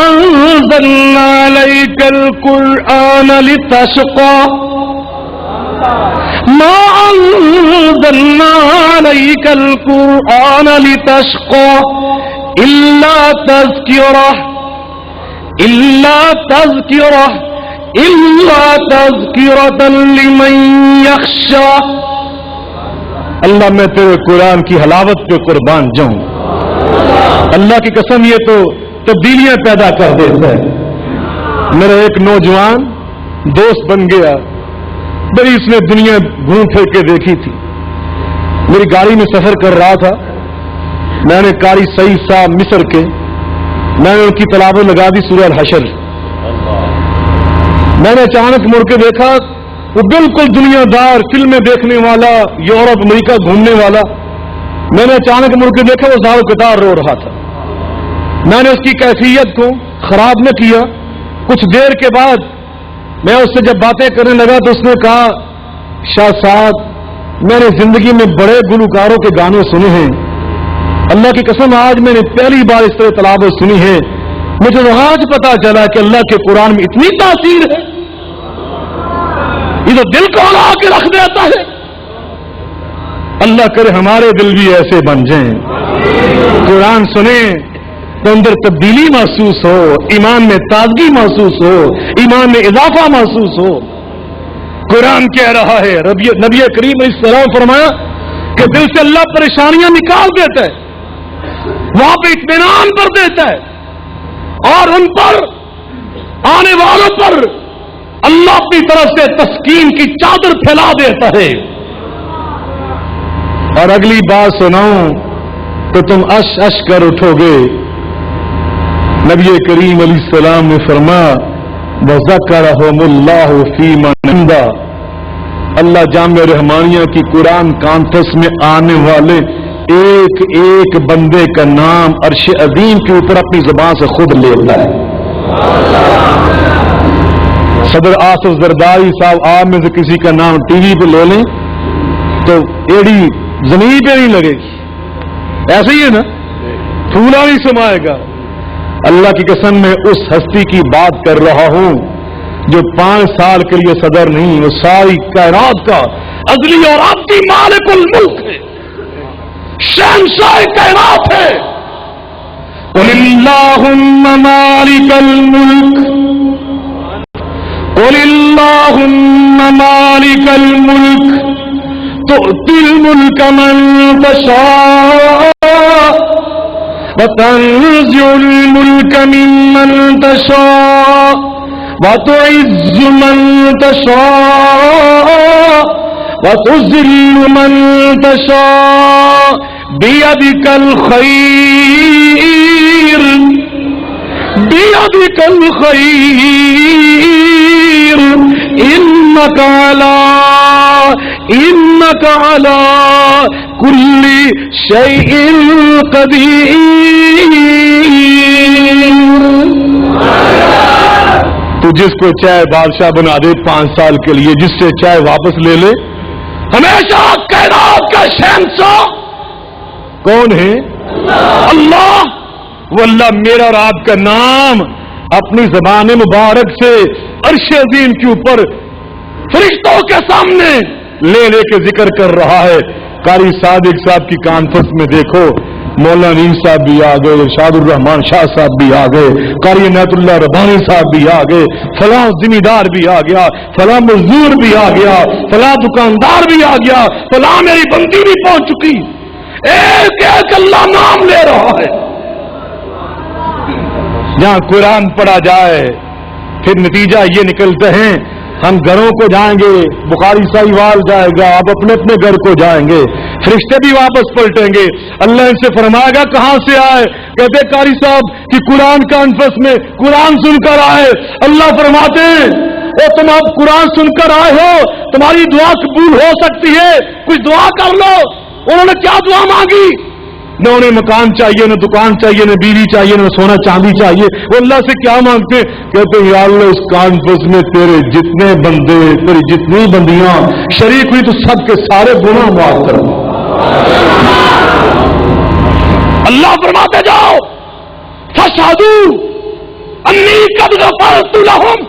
انزلنا عليك القرآن لتشقى ما انزلنا عليك القرآن لتشقى إلا تذكرة لمن يخشى۔ اللہ میں تیرے قرآن کی حلاوت پہ قربان جاؤں، اللہ کی قسم یہ تو تبدیلیاں پیدا کر دیتا ہے۔ میرا ایک نوجوان دوست بن گیا، بڑی اس نے دنیا گھوم پھر کے دیکھی تھی، میری گاڑی میں سفر کر رہا تھا، میں نے قاری سعید صاحب مصر کے، میں نے ان کی تلاوت لگا دی سورہ الحشر، میں نے اچانک مڑ کے دیکھا وہ بالکل دنیا دار، فلمیں دیکھنے والا، یورپ امریکہ گھومنے والا. میں نے اچانک مڑ کے دیکھا وہ زارو کتار رو رہا تھا. میں نے اس کی کیفیت کو خراب نہ کیا. کچھ دیر کے بعد میں اس سے جب باتیں کرنے لگا تو اس نے کہا شاہ صاحب میں نے زندگی میں بڑے گلوکاروں کے گانے سنے ہیں، اللہ کی قسم آج میں نے پہلی بار اس طرح تلاوت سنی ہے. مجھے تو آج پتا چلا کہ اللہ کے قرآن میں اتنی تاثیر ہے، یہ تو دل کو اڑا کے رکھ دیتا ہے. اللہ کرے ہمارے دل بھی ایسے بن جائیں، قرآن سنیں تو اندر تبدیلی محسوس ہو، ایمان میں تازگی محسوس ہو، ایمان میں اضافہ محسوس ہو. قرآن کہہ رہا ہے، نبی کریم علیہ السلام فرمایا کہ دل سے اللہ پریشانیاں نکال دیتا ہے، وہاں پہ اطمینان پر دیتا ہے، اور ان پر آنے والوں پر اللہ اپنی طرف سے تسکین کی چادر پھیلا دیتا ہے. اور اگلی بات سناؤں تو تم اش اش کر اٹھو گے. نبی کریم علیہ السلام نے فرمایا وَذَكَرَهُمُ اللَّهُ فِي مَنْ عِنْدَهُ، اللہ جامع رحمانیہ کی قرآن کانفرنس میں آنے والے ایک ایک بندے کا نام عرش عظیم کے اوپر اپنی زبان سے خود لیتا ہے. صدر آصف زرداری صاحب آپ میں سے کسی کا نام ٹی وی پہ لے لیں تو ایڑی زمین پہ نہیں لگے گی، ایسے ہی ہے نا، پھولا نہیں سمائے گا. اللہ کی قسم میں اس ہستی کی بات کر رہا ہوں جو 5 سال کے لیے صدر نہیں، وہ ساری کائنات کا ازلی اور آبدی مالک الملک ہے، شہنشاہ کائنات ہے. قل اللہم مالک الملک، قل اللہم مالک الملک تؤتی الملک من تشاء وتنزع الملك ممن تشاء وتعز من تشاء وتذل من تشاء بيدك الخير بيدك الخير إنك على كل شيء قدير. تو جس کو چاہے بادشاہ بنا دے 5 سال کے لیے، جس سے چاہے واپس لے لے، ہمیشہ کائنات کا شہنشاہ کون ہے؟ اللہ. وہ اللہ میرا اور آپ کا نام اپنی زبان مبارک سے عرش عظیم کے اوپر فرشتوں کے سامنے لے لے کے ذکر کر رہا ہے. قاری صادق صاحب کی کانفرنس میں دیکھو مولانا نیم صاحب بھی آ گئے، ارشاد الرحمان شاہ صاحب بھی آ گئے، قاری عنایت اللہ ربانی صاحب بھی آ گئے، فلاں ذمہ دار بھی آ گیا، فلاں مزدور بھی آ گیا، فلاں دکاندار بھی آ گیا، فلاں میری بندی بھی پہنچ چکی. ایک ایک اللہ نام لے رہا ہے. جہاں قرآن پڑھا جائے پھر نتیجہ یہ نکلتے ہیں ہم گھروں کو جائیں گے، بخاری ساہیوال جائے گا، آپ اپنے اپنے گھر کو جائیں گے، فرشتے بھی واپس پلٹیں گے. اللہ ان سے فرمائے گا کہاں سے آئے؟ کہتے قاری صاحب کہ قرآن کانفرنس میں قرآن سن کر آئے. اللہ فرماتے ہیں او تم اب قرآن سن کر آئے ہو، تمہاری دعا قبول ہو سکتی ہے، کچھ دعا کر لو. انہوں نے کیا دعا مانگی؟ نہ انہیں مکان چاہیے، نہ دکان چاہیے، نہ بیوی چاہیے، نہ سونا چاندی چاہیے. وہ اللہ سے کیا مانگتے؟ کہتے ہیں یا اللہ اس کانفرنس میں تیرے جتنے بندے، تیری جتنی بندیاں شریک ہوئی تو سب کے سارے گناہ معاف کر دو. اللہ فرماتے جاؤ فاشهدوا انی قد غفرت لهم،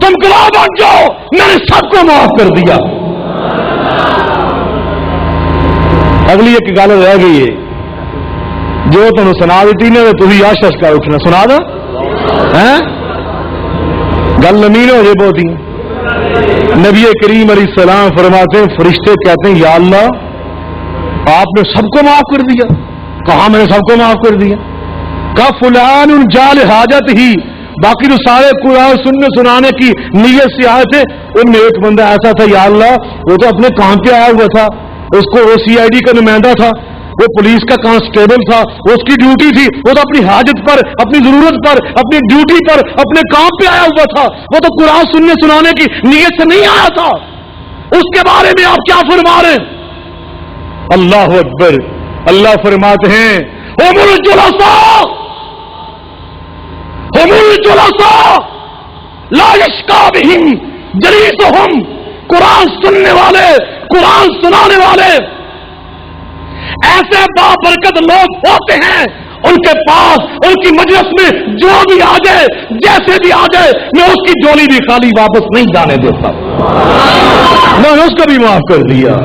تم گواہ بن جاؤ میں نے سب کو معاف کر دیا. اگلی ایک گل رہ گئی ہے جو تمہیں سنا دیتی نے تو یش یش کر اٹھنا سنا دا گل نمین ہو جائے بہت ہی. نبی کریم علیہ السلام فرماتے ہیں فرشتے کہتے ہیں یا اللہ آپ نے سب کو معاف کر دیا. کہاں میں نے سب کو معاف کر دیا؟ کہا فلان جال حاجت ہی، باقی جو سارے قرآن سننے سنانے کی نیت سے آئے تھے ان میں ایک بندہ ایسا تھا یا اللہ وہ تو اپنے کام پہ آیا ہوا تھا، اس کو وہ سی آئی ڈی کا نمائندہ تھا، وہ پولیس کا کانسٹیبل تھا، وہ اس کی ڈیوٹی تھی، وہ تو اپنی حاجت پر، اپنی ضرورت پر، اپنی ڈیوٹی پر، اپنے کام پہ آیا ہوا تھا، وہ تو قرآن سنانے کی نیت سے نہیں آیا تھا. اس کے بارے میں آپ کیا فرما رہے ہیں؟ اللہ اکبر. اللہ فرماتے ہیں هم الجلساء لا يشقى بهم جليسهم. قرآن سننے والے، قرآن سنانے والے ایسے بابرکت لوگ ہوتے ہیں، ان کے پاس، ان کی مجلس میں جو بھی آ جائے، جیسے بھی آ جائے، میں اس کی جولی بھی خالی واپس نہیں جانے دیتا، میں نے اس کو بھی معاف کر دیا.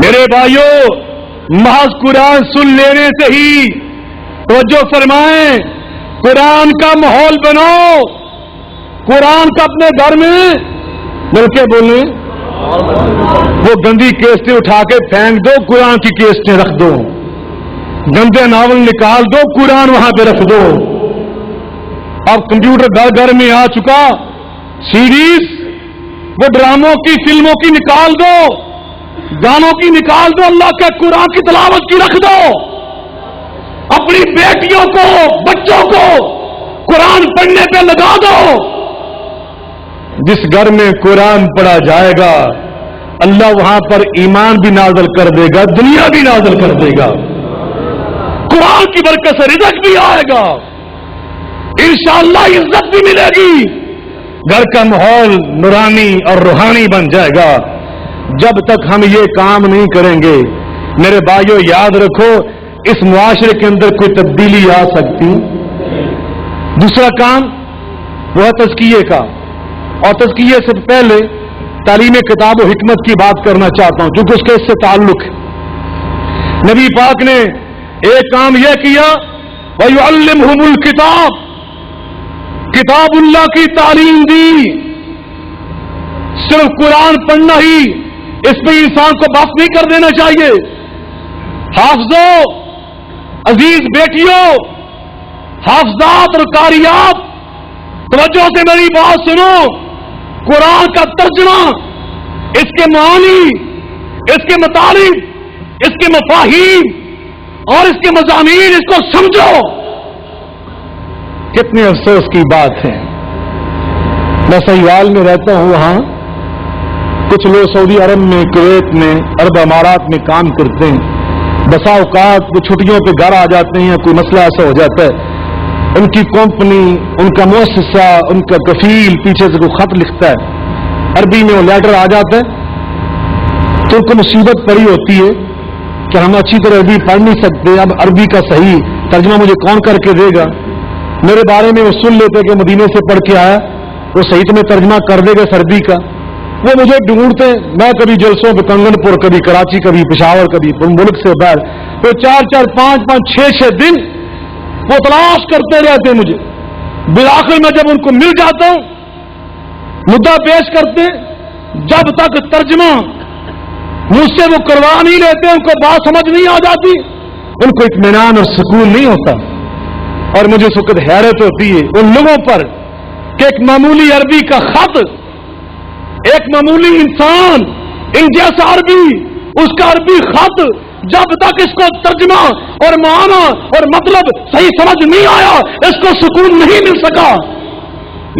میرے بھائیوں، محض قرآن سن لینے سے ہی توجہ فرمائیں، قرآن کا ماحول بناؤ، قرآن کا اپنے گھر میں مل کے بولیں. وہ گندی کیسٹیں اٹھا کے پھینک دو، قرآن کی کیسٹیں رکھ دو. گندے ناول نکال دو، قرآن وہاں پہ رکھ دو. اب کمپیوٹر گھر گھر میں آ چکا، سیریز وہ ڈراموں کی، فلموں کی نکال دو، گانوں کی نکال دو، اللہ کے قرآن کی تلاوت کی رکھ دو. اپنی بیٹیوں کو، بچوں کو قرآن پڑھنے پہ لگا دو. جس گھر میں قرآن پڑھا جائے گا اللہ وہاں پر ایمان بھی نازل کر دے گا، دنیا بھی نازل کر دے گا، قرآن کی برکت سے رزق بھی آئے گا، انشاءاللہ عزت بھی ملے گی. گھر کا ماحول نورانی اور روحانی بن جائے گا. جب تک ہم یہ کام نہیں کریں گے میرے بھائیوں، یاد رکھو اس معاشرے کے اندر کوئی تبدیلی آ سکتی. دوسرا کام وہ ہے تزکیے کا، اور تزکیے سے پہلے تعلیم کتاب و حکمت کی بات کرنا چاہتا ہوں کیونکہ اس کے اس سے تعلق ہے. نبی پاک نے ایک کام یہ کیا، وَيُعَلِّمْهُمُ الْكِتَابَ، کتاب اللہ کی تعلیم دی. صرف قرآن پڑھنا ہی اس پہ انسان کو بس نہیں کر دینا چاہیے. حافظوں، عزیز بیٹیوں، حافظات اور قاریات، توجہ سے میری بات سنو. قرآن کا ترجمہ، اس کے معانی، اس کے مطالب، اس کے مفاہیم اور اس کے مضامین، اس کو سمجھو. کتنے افسوس کی بات ہے. میں سہیوال میں رہتا ہوں، وہاں کچھ لوگ سعودی عرب میں، کویت میں، عرب امارات میں کام کرتے ہیں. بسا اوقات وہ چھٹیوں پہ گھر آ جاتے ہیں، کوئی مسئلہ ایسا ہو جاتا ہے، ان کی کمپنی، ان کا مؤسسہ، ان کا کفیل پیچھے سے کوئی خط لکھتا ہے، عربی میں وہ لیٹر آ جاتا ہے، تو ان کو مصیبت پڑی ہوتی ہے کہ ہم اچھی طرح عربی پڑھ نہیں سکتے، اب عربی کا صحیح ترجمہ مجھے کون کر کے دے گا. میرے بارے میں وہ سن لیتے کہ مدینے سے پڑھ کے آیا، وہ صحیح تمہیں ترجمہ کر دے گا سردی کا. وہ مجھے ڈھونڈتے، میں کبھی جلسوں پہ کنگن پور، کبھی کراچی، کبھی پشاور، کبھی ملک سے باہر، تو 4-4 5-5 6-6 دن وہ تلاش کرتے رہتے مجھے. بالآخر میں جب ان کو مل جاتا ہوں، مدعا پیش کرتے، جب تک ترجمہ مجھ سے وہ کروا نہیں لیتے، ان کو بات سمجھ نہیں آ جاتی، ان کو اطمینان اور سکون نہیں ہوتا. اور مجھے اس وقت حیرت ہوتی ہے ان لوگوں پر کہ ایک معمولی عربی کا خط، ایک معمولی انسان، ان جیسا عربی، اس کا عربی خط، جب تک اس کو ترجمہ اور معنی اور مطلب صحیح سمجھ نہیں آیا، اس کو سکون نہیں مل سکا.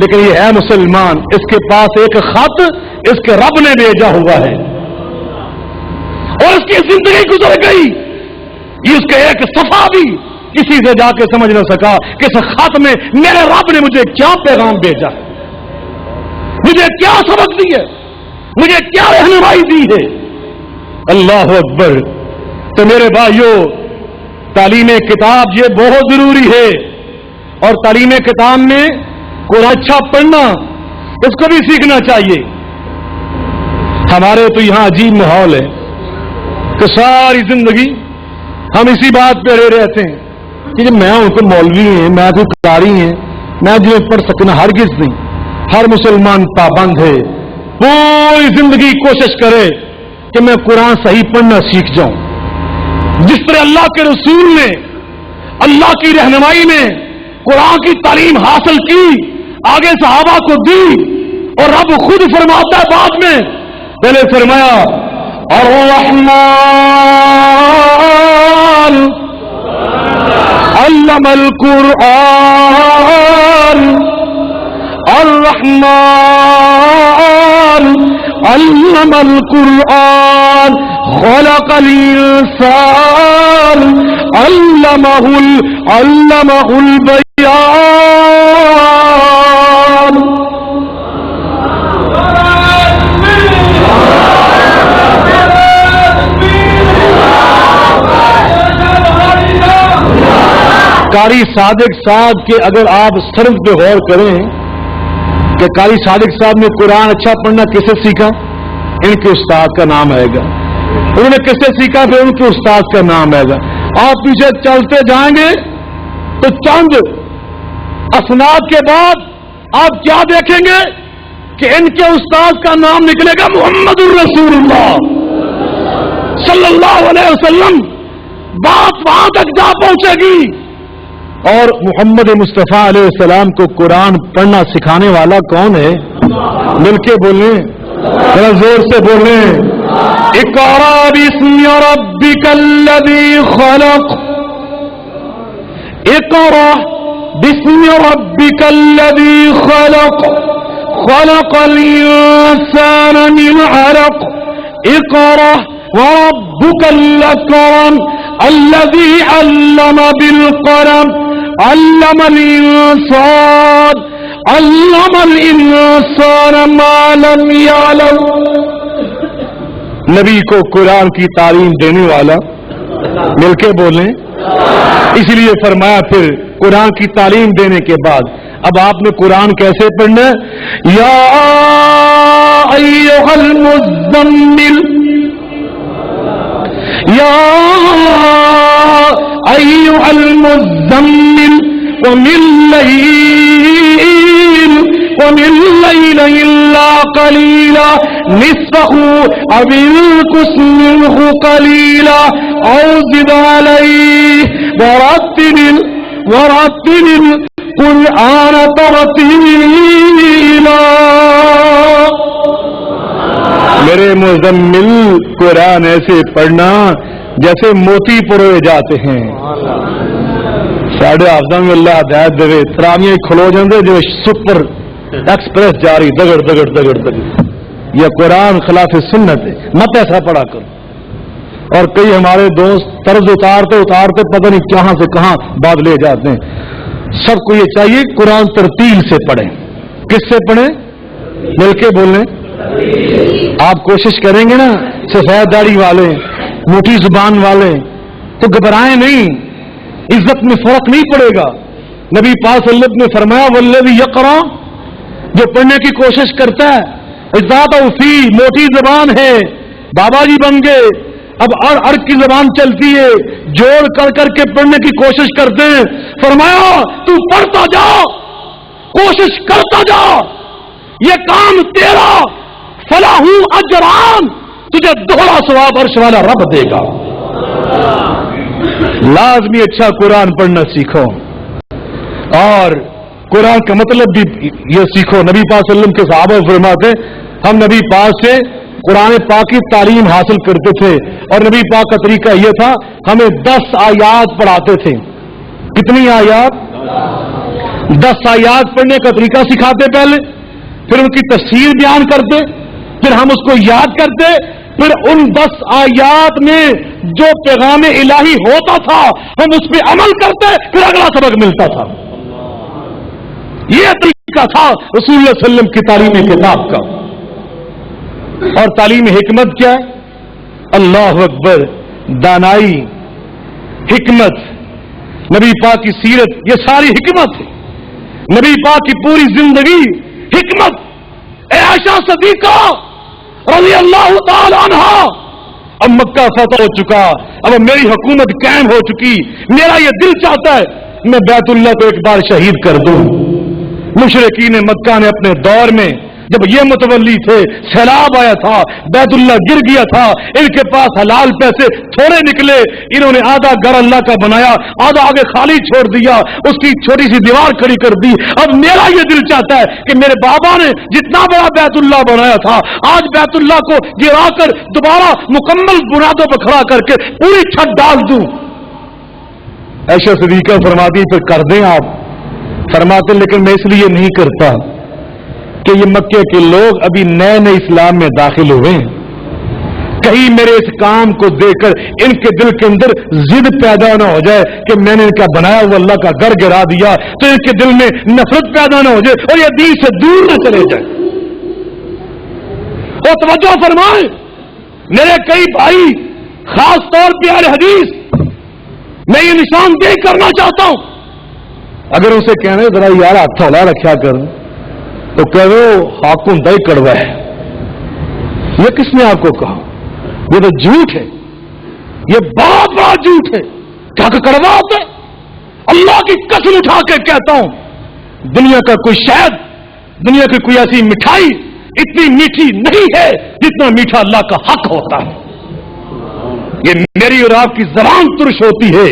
لیکن یہ ہے مسلمان، اس کے پاس ایک خط اس کے رب نے بھیجا ہوا ہے اور اس کی زندگی گزر گئی، اس کے ایک صفحہ بھی کسی سے جا کے سمجھ نہ سکا کہ اس خط میں میرے رب نے مجھے کیا پیغام بھیجا ہے، مجھے کیا سبق دی ہے، مجھے کیا رہنمائی دی ہے. اللہ اکبر. تو میرے بھائیوں، تعلیم کتاب یہ بہت ضروری ہے، اور تعلیم کتاب میں قرآن اچھا پڑھنا، اس کو بھی سیکھنا چاہیے. ہمارے تو یہاں عجیب ماحول ہے کہ ساری زندگی ہم اسی بات پہ رہتے ہیں کہ میں ان کو مولوی ہیں، میں کوئی قاری ہیں، میں جنہیں پڑھ سکنا، ہرگز نہیں. ہر مسلمان پابند ہے، پوری زندگی کوشش کرے کہ میں قرآن صحیح پڑھنا سیکھ جاؤں. جس طرح اللہ کے رسول نے اللہ کی رہنمائی میں قرآن کی تعلیم حاصل کی، آگے صحابہ کو دی، اور رب خود فرماتا ہے بعد میں، پہلے فرمایا الرحمن علم القرآن، الرحمن علم القرآن خلق الانسان علمہ البیان۔ قاری صادق صاحب کے اگر آپ سرد پہ غور کریں کہ قاری صادق صاحب نے قرآن اچھا پڑھنا کس سے سیکھا؟ ان کے استاد کا نام آئے گا۔ انہوں نے کس سے سیکھا؟ پھر ان کے استاد کا نام آئے گا۔ آپ پیچھے چلتے جائیں گے تو چند اسناد کے بعد آپ کیا دیکھیں گے کہ ان کے استاد کا نام نکلے گا محمد الرسول اللہ صلی اللہ علیہ وسلم۔ بات وہاں تک جا پہنچے گی۔ اور محمد مصطفیٰ علیہ السلام کو قرآن پڑھنا سکھانے والا کون ہے؟ مل کے بولیں، ذرا زور سے بولیں، اقرأ باسم ربک الذی خلق، اقرأ باسم ربک الذی خلق، خلق الانسان من علق، اقرأ وربک الاکرم الذی علم بالقلم علم الانسان ما لم يعلم۔ نبی کو قرآن کی تعلیم دینے والا، مل کے بولیں، اس لیے فرمایا پھر قرآن کی تعلیم دینے کے بعد اب آپ نے قرآن کیسے پڑھنا ہے؟ یا ایھا المزمل، یا ایھا المزمل قم الليل إلا قليلا نصفه أو انقص منه قليلا أو زد عليه ورتل القرآن ترتيلا۔ میرے مزمل قرآن ایسے پڑھنا جیسے موتی پروئے جاتے ہیں۔ ساڑھے آفدہ میں اللہ ہدایت دے، ترامیاں کھلو جاندے جو سپر ایکسپریس جاری دگڑ دگڑ دگڑ دگڑ۔ یہ قرآن خلاف سنت ہے، مت ایسا پڑھا کرو۔ اور کئی ہمارے دوست طرز اتارتے اتارتے پتہ نہیں کہاں سے کہاں بات لے جاتے ہیں۔ سب کو یہ چاہیے قرآن ترتیل سے پڑھیں۔ کس سے پڑھیں؟ مل کے بولیں۔ آپ کوشش کریں گے نا، سفید داڑھی والے، موٹی زبان والے، تو گھبرائیں نہیں، عزت میں فرق نہیں پڑے گا۔ نبی پاک صلی اللہ علیہ وسلم نے فرمایا والذی یقرأ، جو پڑھنے کی کوشش کرتا ہے، ازادہ فی، موٹی زبان ہے، بابا جی بن گئے، اب ارک کی زبان چلتی ہے، جوڑ کر کر کے پڑھنے کی کوشش کرتے ہیں۔ فرمایا تو پڑھتا جا، کوشش کرتا جا، یہ کام تیرا، فلاح اجران، تجھے دوہرا ثواب عرش والا رب دے گا۔ لازمی اچھا قرآن پڑھنا سیکھو، اور قرآن کا مطلب بھی یہ سیکھو۔ نبی پاک صلی اللہ علیہ وسلم کے صحابہ فرماتے ہم نبی پاک سے قرآن پاک کی تعلیم حاصل کرتے تھے، اور نبی پاک کا طریقہ یہ تھا ہمیں 10 آیات پڑھاتے تھے۔ کتنی آیات؟ 10 آیات پڑھنے کا طریقہ سکھاتے پہلے، پھر ان کی تفسیر بیان کرتے، پھر ہم اس کو یاد کرتے، پھر ان 10 آیات میں جو پیغام الہی ہوتا تھا ہم اس پہ عمل کرتے، پھر اگلا سبق ملتا تھا۔ یہ طریقہ تھا رسول اللہ صلی اللہ علیہ وسلم کی تعلیم کتاب کا۔ اور تعلیم حکمت کیا ہے؟ اللہ اکبر، دانائی، حکمت، نبی پاک کی سیرت، یہ ساری حکمت ہے۔ نبی پاک کی پوری زندگی حکمت۔ اے عائشہ صدیقہ رضی اللہ تعالی عنہ، اب مکہ فتح ہو چکا، اب میری حکومت قائم ہو چکی، میرا یہ دل چاہتا ہے میں بیت اللہ کو ایک بار شہید کر دوں۔ مشرکین مکہ نے اپنے دور میں جب یہ متولی تھے، سیلاب آیا تھا، بیت اللہ گر گیا تھا، ان کے پاس حلال پیسے تھوڑے نکلے، انہوں نے آدھا گھر اللہ کا بنایا، آدھا آگے خالی چھوڑ دیا، اس کی چھوٹی سی دیوار کھڑی کر دی۔ اب میرا یہ دل چاہتا ہے کہ میرے بابا نے جتنا بڑا بیت اللہ بنایا تھا، آج بیت اللہ کو گرا کر دوبارہ مکمل بنیادوں پر کھڑا کر کے پوری چھت ڈال دوں۔ عائشہ صدیقہ فرماتی پھر کر دیں آپ، فرماتے لیکن میں اس لیے نہیں کرتا کہ یہ مکے کے لوگ ابھی نئے نئے اسلام میں داخل ہوئے ہیں، کہیں میرے اس کام کو دیکھ کر ان کے دل کے اندر ضد پیدا نہ ہو جائے کہ میں نے ان کا بنایا ہوا اللہ کا گھر گرا دیا، تو ان کے دل میں نفرت پیدا نہ ہو جائے اور یہ دین سے دور نہ چلے جائیں۔ اور توجہ فرمائیں میرے کئی بھائی، خاص طور پہ اہل حدیث، میں یہ نشاندہی کرنا چاہتا ہوں، اگر اسے کہنے ذرا یار ہاتھ تھوڑا رکھا کر تو کہو ہاکوں دئی کڑوا ہے، یہ کس نے آپ کو کہا؟ یہ تو جھوٹ ہے، یہ بہت بڑا جھوٹ ہے۔ کیا کڑوا ہوتا ہے؟ اللہ کی قسم اٹھا کے کہتا ہوں، دنیا کا کوئی شہد، دنیا کی کوئی ایسی مٹھائی اتنی میٹھی نہیں ہے جتنا میٹھا اللہ کا حق ہوتا ہے۔ یہ میری اور آپ کی زبان ترش ہوتی ہے،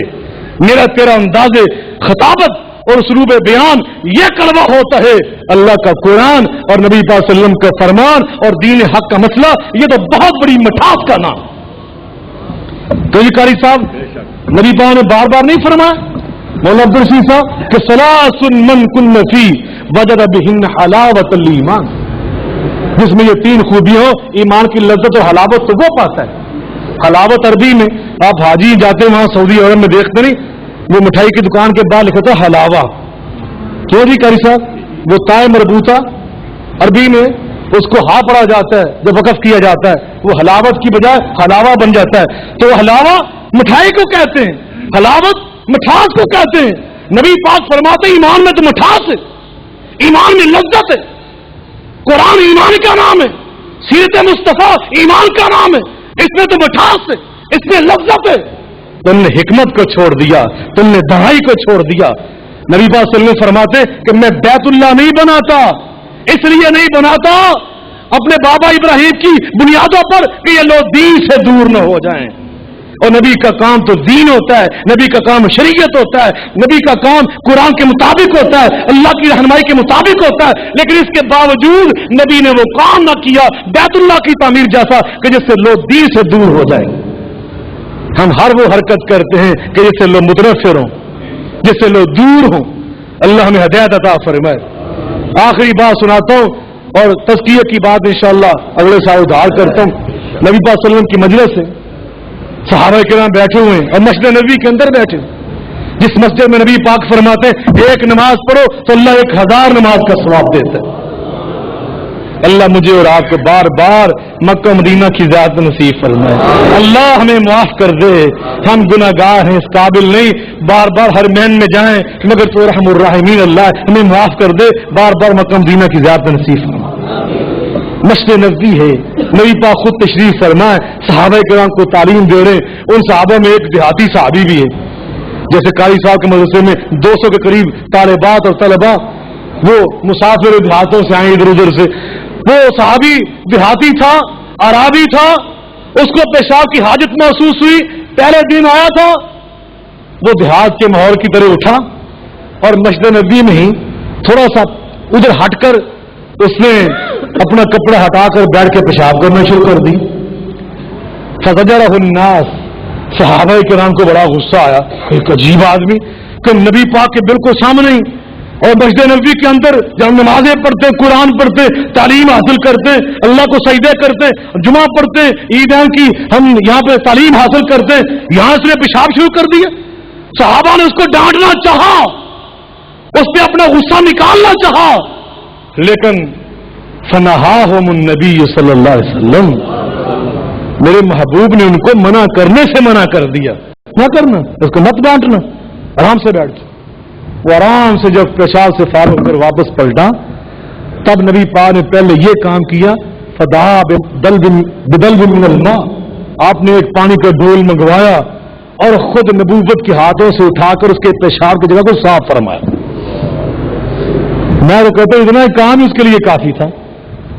میرا تیرا انداز خطابت اور اسلوب بیان یہ کڑوا ہوتا ہے، اللہ کا قرآن اور نبی پاک صلی اللہ علیہ وسلم کا فرمان اور دین حق کا مسئلہ، یہ تو بہت بڑی مٹھاس کا نام۔ تو یہ قاری صاحب نبی پاک نے بار بار نہیں فرمایا مولانا عبد الرشید صاحب کہ ثلاث من کن فی وجد بہن حلاوت الایمان، جس میں یہ تین خوبیاں ہو، ایمان کی لذت اور حلاوت تو وہ پاتا ہے۔ حلاوت عربی میں آپ حاجی جاتے وہاں سعودی عرب میں دیکھتے نہیں، وہ مٹھائی کی دکان کے بعد لکھا تھا حلاوہ، کیوں جی قاری صاحب؟ وہ تائے مربوطہ عربی میں اس کو ہا پڑا جاتا ہے، جب وقف کیا جاتا ہے وہ حلاوت کی بجائے حلاوہ بن جاتا ہے، تو حلاوہ مٹھائی کو کہتے ہیں، حلاوت مٹھاس کو کہتے ہیں۔ نبی پاک فرماتے ایمان میں تو مٹھاس ہے، ایمان میں لذت ہے، قرآن ایمان کا نام ہے، سیرت مصطفیٰ ایمان کا نام ہے، اس میں تو مٹھاس ہے، اس میں لذت ہے۔ تم نے حکمت کو چھوڑ دیا، تم نے دہائی کو چھوڑ دیا۔ نبی پاک صلی اللہ علیہ وسلم فرماتے کہ میں بیت اللہ نہیں بناتا، اس لیے نہیں بناتا اپنے بابا ابراہیم کی بنیادوں پر کہ یہ لوگ دین سے دور نہ ہو جائیں۔ اور نبی کا کام تو دین ہوتا ہے، نبی کا کام شریعت ہوتا ہے، نبی کا کام قرآن کے مطابق ہوتا ہے، اللہ کی رہنمائی کے مطابق ہوتا ہے، لیکن اس کے باوجود نبی نے وہ کام نہ کیا بیت اللہ کی تعمیر جیسا کہ جس سے لوگ دین سے دور ہو جائیں۔ ہم ہر وہ حرکت کرتے ہیں کہ جس سے لوگ متنفر ہوں، جس سے لوگ دور ہوں۔ اللہ ہمیں ہدایت عطا فرمائے۔ آخری بات سناتا ہوں اور تزکیہ کی بات انشاءاللہ اگلے سال ادھار کرتا ہوں۔ نبی پاک صلی اللہ علیہ وسلم کی مجلس سے صحابہ کرام بیٹھے ہوئے ہیں اور مسجد نبوی کے اندر بیٹھے، جس مسجد میں نبی پاک فرماتے ہیں ایک نماز پڑھو تو اللہ 1000 نماز کا ثواب دیتا ہے۔ اللہ مجھے اور آپ کو بار بار مکہ مدینہ کی زیارت نصیب فرمائے۔ اللہ ہمیں معاف کر دے، ہم گناہگار ہیں، اس قابل نہیں بار بار ہر مہین میں جائیں، مگر تو رحم الرحیمین اللہ ہمیں معاف کر دے، بار بار مکہ مدینہ کی زیارت نصیب فرمائے۔ مسجد نبوی ہے، نبی پاک خود تشریف فرمائے، صحابہ کرام کو تعلیم دے رہے ہیں۔ ان صحابہ میں ایک دیہاتی صحابی بھی ہے، جیسے قاری صاحب کے مدرسے میں 200 کے قریب طالبات اور طلباء وہ مسافر دیہاتوں سے آئے ادھر ادھر سے۔ وہ صحابی دیہاتی تھا، عرابی تھا، اس کو پیشاب کی حاجت محسوس ہوئی، پہلے دن آیا تھا، وہ دیہات کے ماحول کی طرح اٹھا اور مسجد نبوی میں ہی تھوڑا سا ادھر ہٹ کر اس نے اپنا کپڑا ہٹا کر بیٹھ کے پیشاب کرنا شروع کر دی۔ فزجرہ الناس، صحابہ کرام کو بڑا غصہ آیا، ایک عجیب آدمی کہ نبی پاک کے بالکل سامنے ہی اور مسجد نبوی کے اندر جب نمازیں پڑھتے، قرآن پڑھتے، تعلیم حاصل کرتے، اللہ کو سجدے کرتے، جمعہ پڑھتے، عیدین کی ہم یہاں پہ تعلیم حاصل کرتے، یہاں اس نے پیشاب شروع کر دیا۔ صحابہ نے اس کو ڈانٹنا چاہا، اس پہ اپنا غصہ نکالنا چاہا، لیکن فنہاہم النبی صلی اللہ علیہ وسلم، میرے محبوب نے ان کو منع کرنے سے منع کر دیا، نہ کرنا، اس کو مت ڈانٹنا، آرام سے بیٹھ جاؤ۔ وہ آرام سے جب پیشاب سے فارغ ہو کر واپس پلٹا، تب نبی پاک نے پہلے یہ کام کیا، فدعا بدلو من الماء، آپ نے ایک پانی کا ڈول منگوایا اور خود نبوت کے ہاتھوں سے اٹھا کر اس کے پیشاب کی جگہ کو صاف فرمایا۔ میں تو کہتا ہوں اتنا کام اس کے لیے کافی تھا،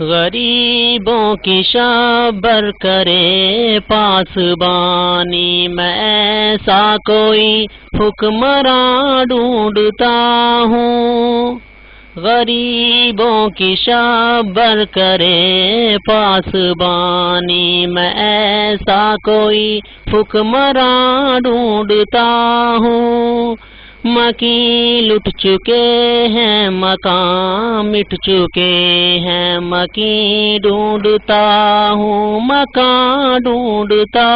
غریبوں کی شبر کرے پاسبانی، میں ایسا کوئی حکمراں ڈھونڈتا ہوں۔ غریبوں کی شبر کرے پاسبانی، میں ایسا کوئی حکمراں ڈھونڈتا ہوں۔ مکین لٹ چکے ہیں، مکان مٹ چکے ہیں، مکین ڈھونڈتا ہوں، مکان ڈھونڈتا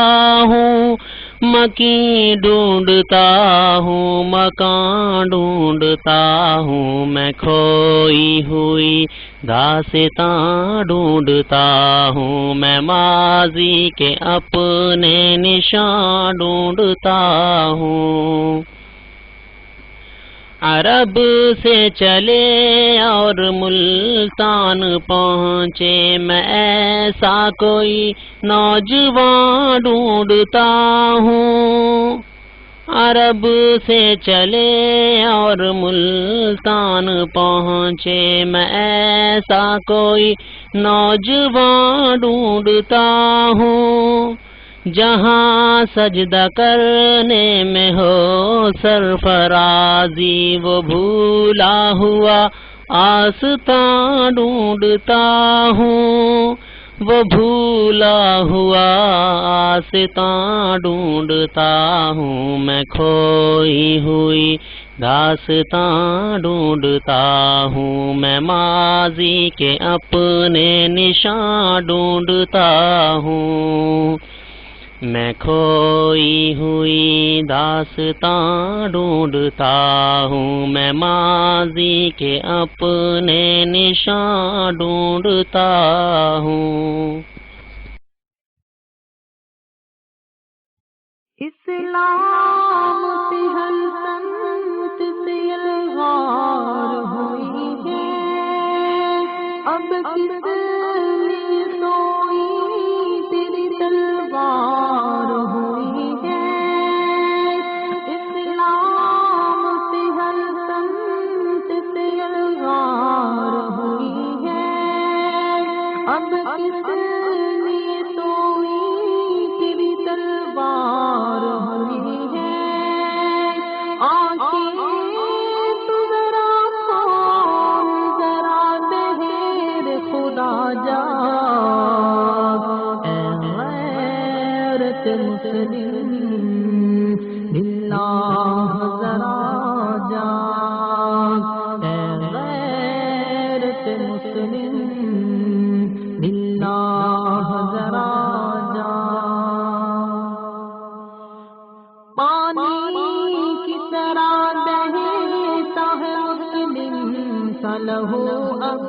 ہوں، مکین ڈھونڈتا ہوں، مکان ڈھونڈتا ہوں، میں کھوئی ہوئی داستاں ڈھونڈتا ہوں، میں ماضی کے اپنے نشان ڈھونڈتا ہوں۔ عرب سے چلے اور ملتان پہنچے، میں ایسا کوئی نوجوان ڈھونڈتا ہوں۔ عرب سے چلے اور ملتان پہنچے، میں ایسا کوئی نوجوان ڈھونڈتا ہوں۔ جہاں سجدہ کرنے میں ہو سرفرازی، وہ بھولا ہوا آستاں ڈھونڈتا ہوں، وہ بھولا ہوا آستاں ڈھونڈتا ہوں، میں کھوئی ہوئی داستاں ڈھونڈتا ہوں، میں ماضی کے اپنے نشان ڈھونڈتا ہوں، میں کھوئی ہوئی داستاں ڈھونڈتا ہوں، میں ماضی کے اپنے نشان ڈھونڈتا ہوں۔ اسلام سے ہر سمت سے الغار ہوئی ہے، اب کس لیے سوئی تیری تلوار ہوئی ہے۔ اسلام سے ہر سمت سے الغار ہوئی ہے، اب کس لیے سوئی تیری تلوار ہوئی ہے۔ آنکھیں تو ذرا کھول، ذرا بہر خدا جاگ، اے غیرت مسلم باللہ ذرا جاگ، اے غیرت مسلم باللہ ذرا جاگ۔ پانی کی طرح بہتا ہے مسلم کا لہو، اب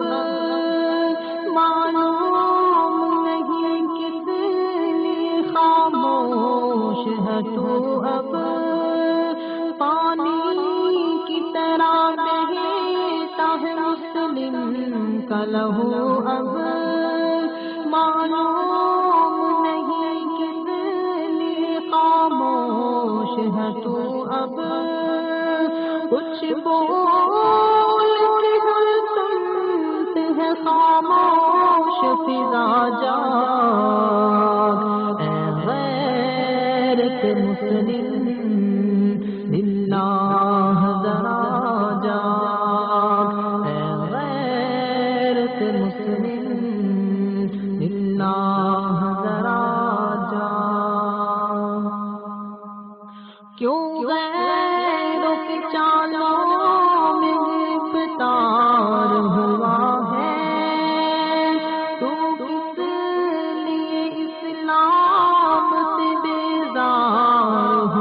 معلوم نہیں کس لیے خاموش ہے تو اب۔ پانی کی طرح بہتا ہے مسلم کا لہو، اب معلوم نہیں کس لیے خاموش ہے تو اب۔ کچھ بول کے ہر سنتے ہیں خاموش فضا جاگ، اے غیرت مسلم باللہ ذرا جاگ، اے غیرت مسلم باللہ ذرا جاگ۔ کیوں غیروں کی چالوں میں گرفتار ہوا ہے، تو کس لیے اسلام سے بیزار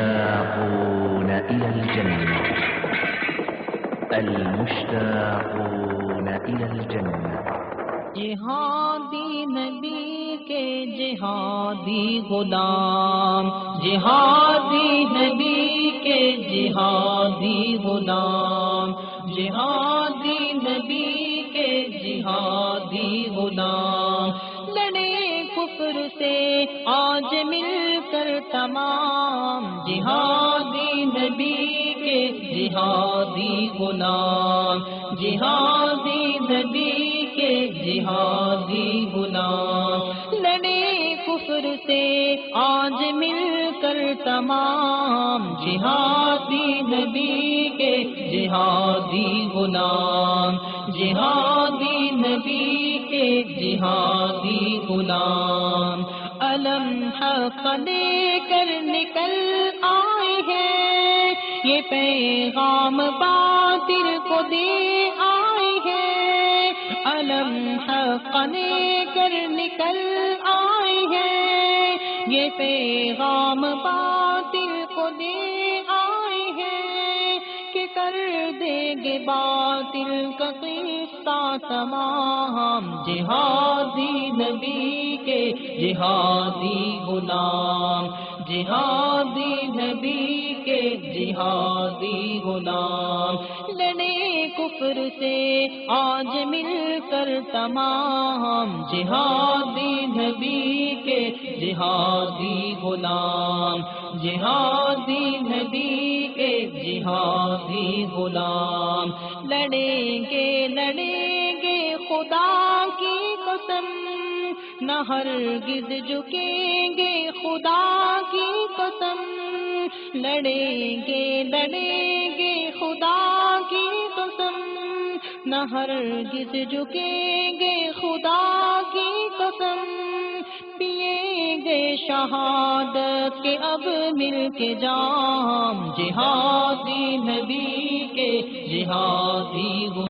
المشتاقون إلى الجنة، المشتاقون إلى الجنة۔ جہادی نبی کے جہادی غلام، جہادی نبی کے جہادی غلام، جہادی نبی کے جہادی غلام، لڑے کفر سے آج مل کر تمام، جہادی نبی کے جہادی غلام، جہادی نبی کے جہادی غلام، لڑے کفر سے آج مل کر تمام، جہادی نبی کے جہادی غلام، جہادی نبی کے جہادی غلام، علم حق لے کر نکل آئے ہیں، یہ پیغام باطل کو دے آئے ہیں، علم حق لے کر نکل آئے ہیں، یہ پیغام باطل کو دے آئے ہیں، کہ کر دیں گے باطل کا قصہ تمام، جہادی نبی کے جہادی غلام، جہادی نبی کے جہادی غلام، لڑے کفر کفر سے آج مل کر تمام جہادی نبی کے جہادی غلام، جہادی نبی کے جہادی غلام، لڑیں گے خدا کی قسم، نہ ہرگز جھکیں گے خدا کی قسم، لڑیں گے خدا کی قسم، نہ ہرگز جھکیں گے خدا کی قسم، پیئیں گے شہادت کے اب مل کے جام، جہادی نبی کے جہادی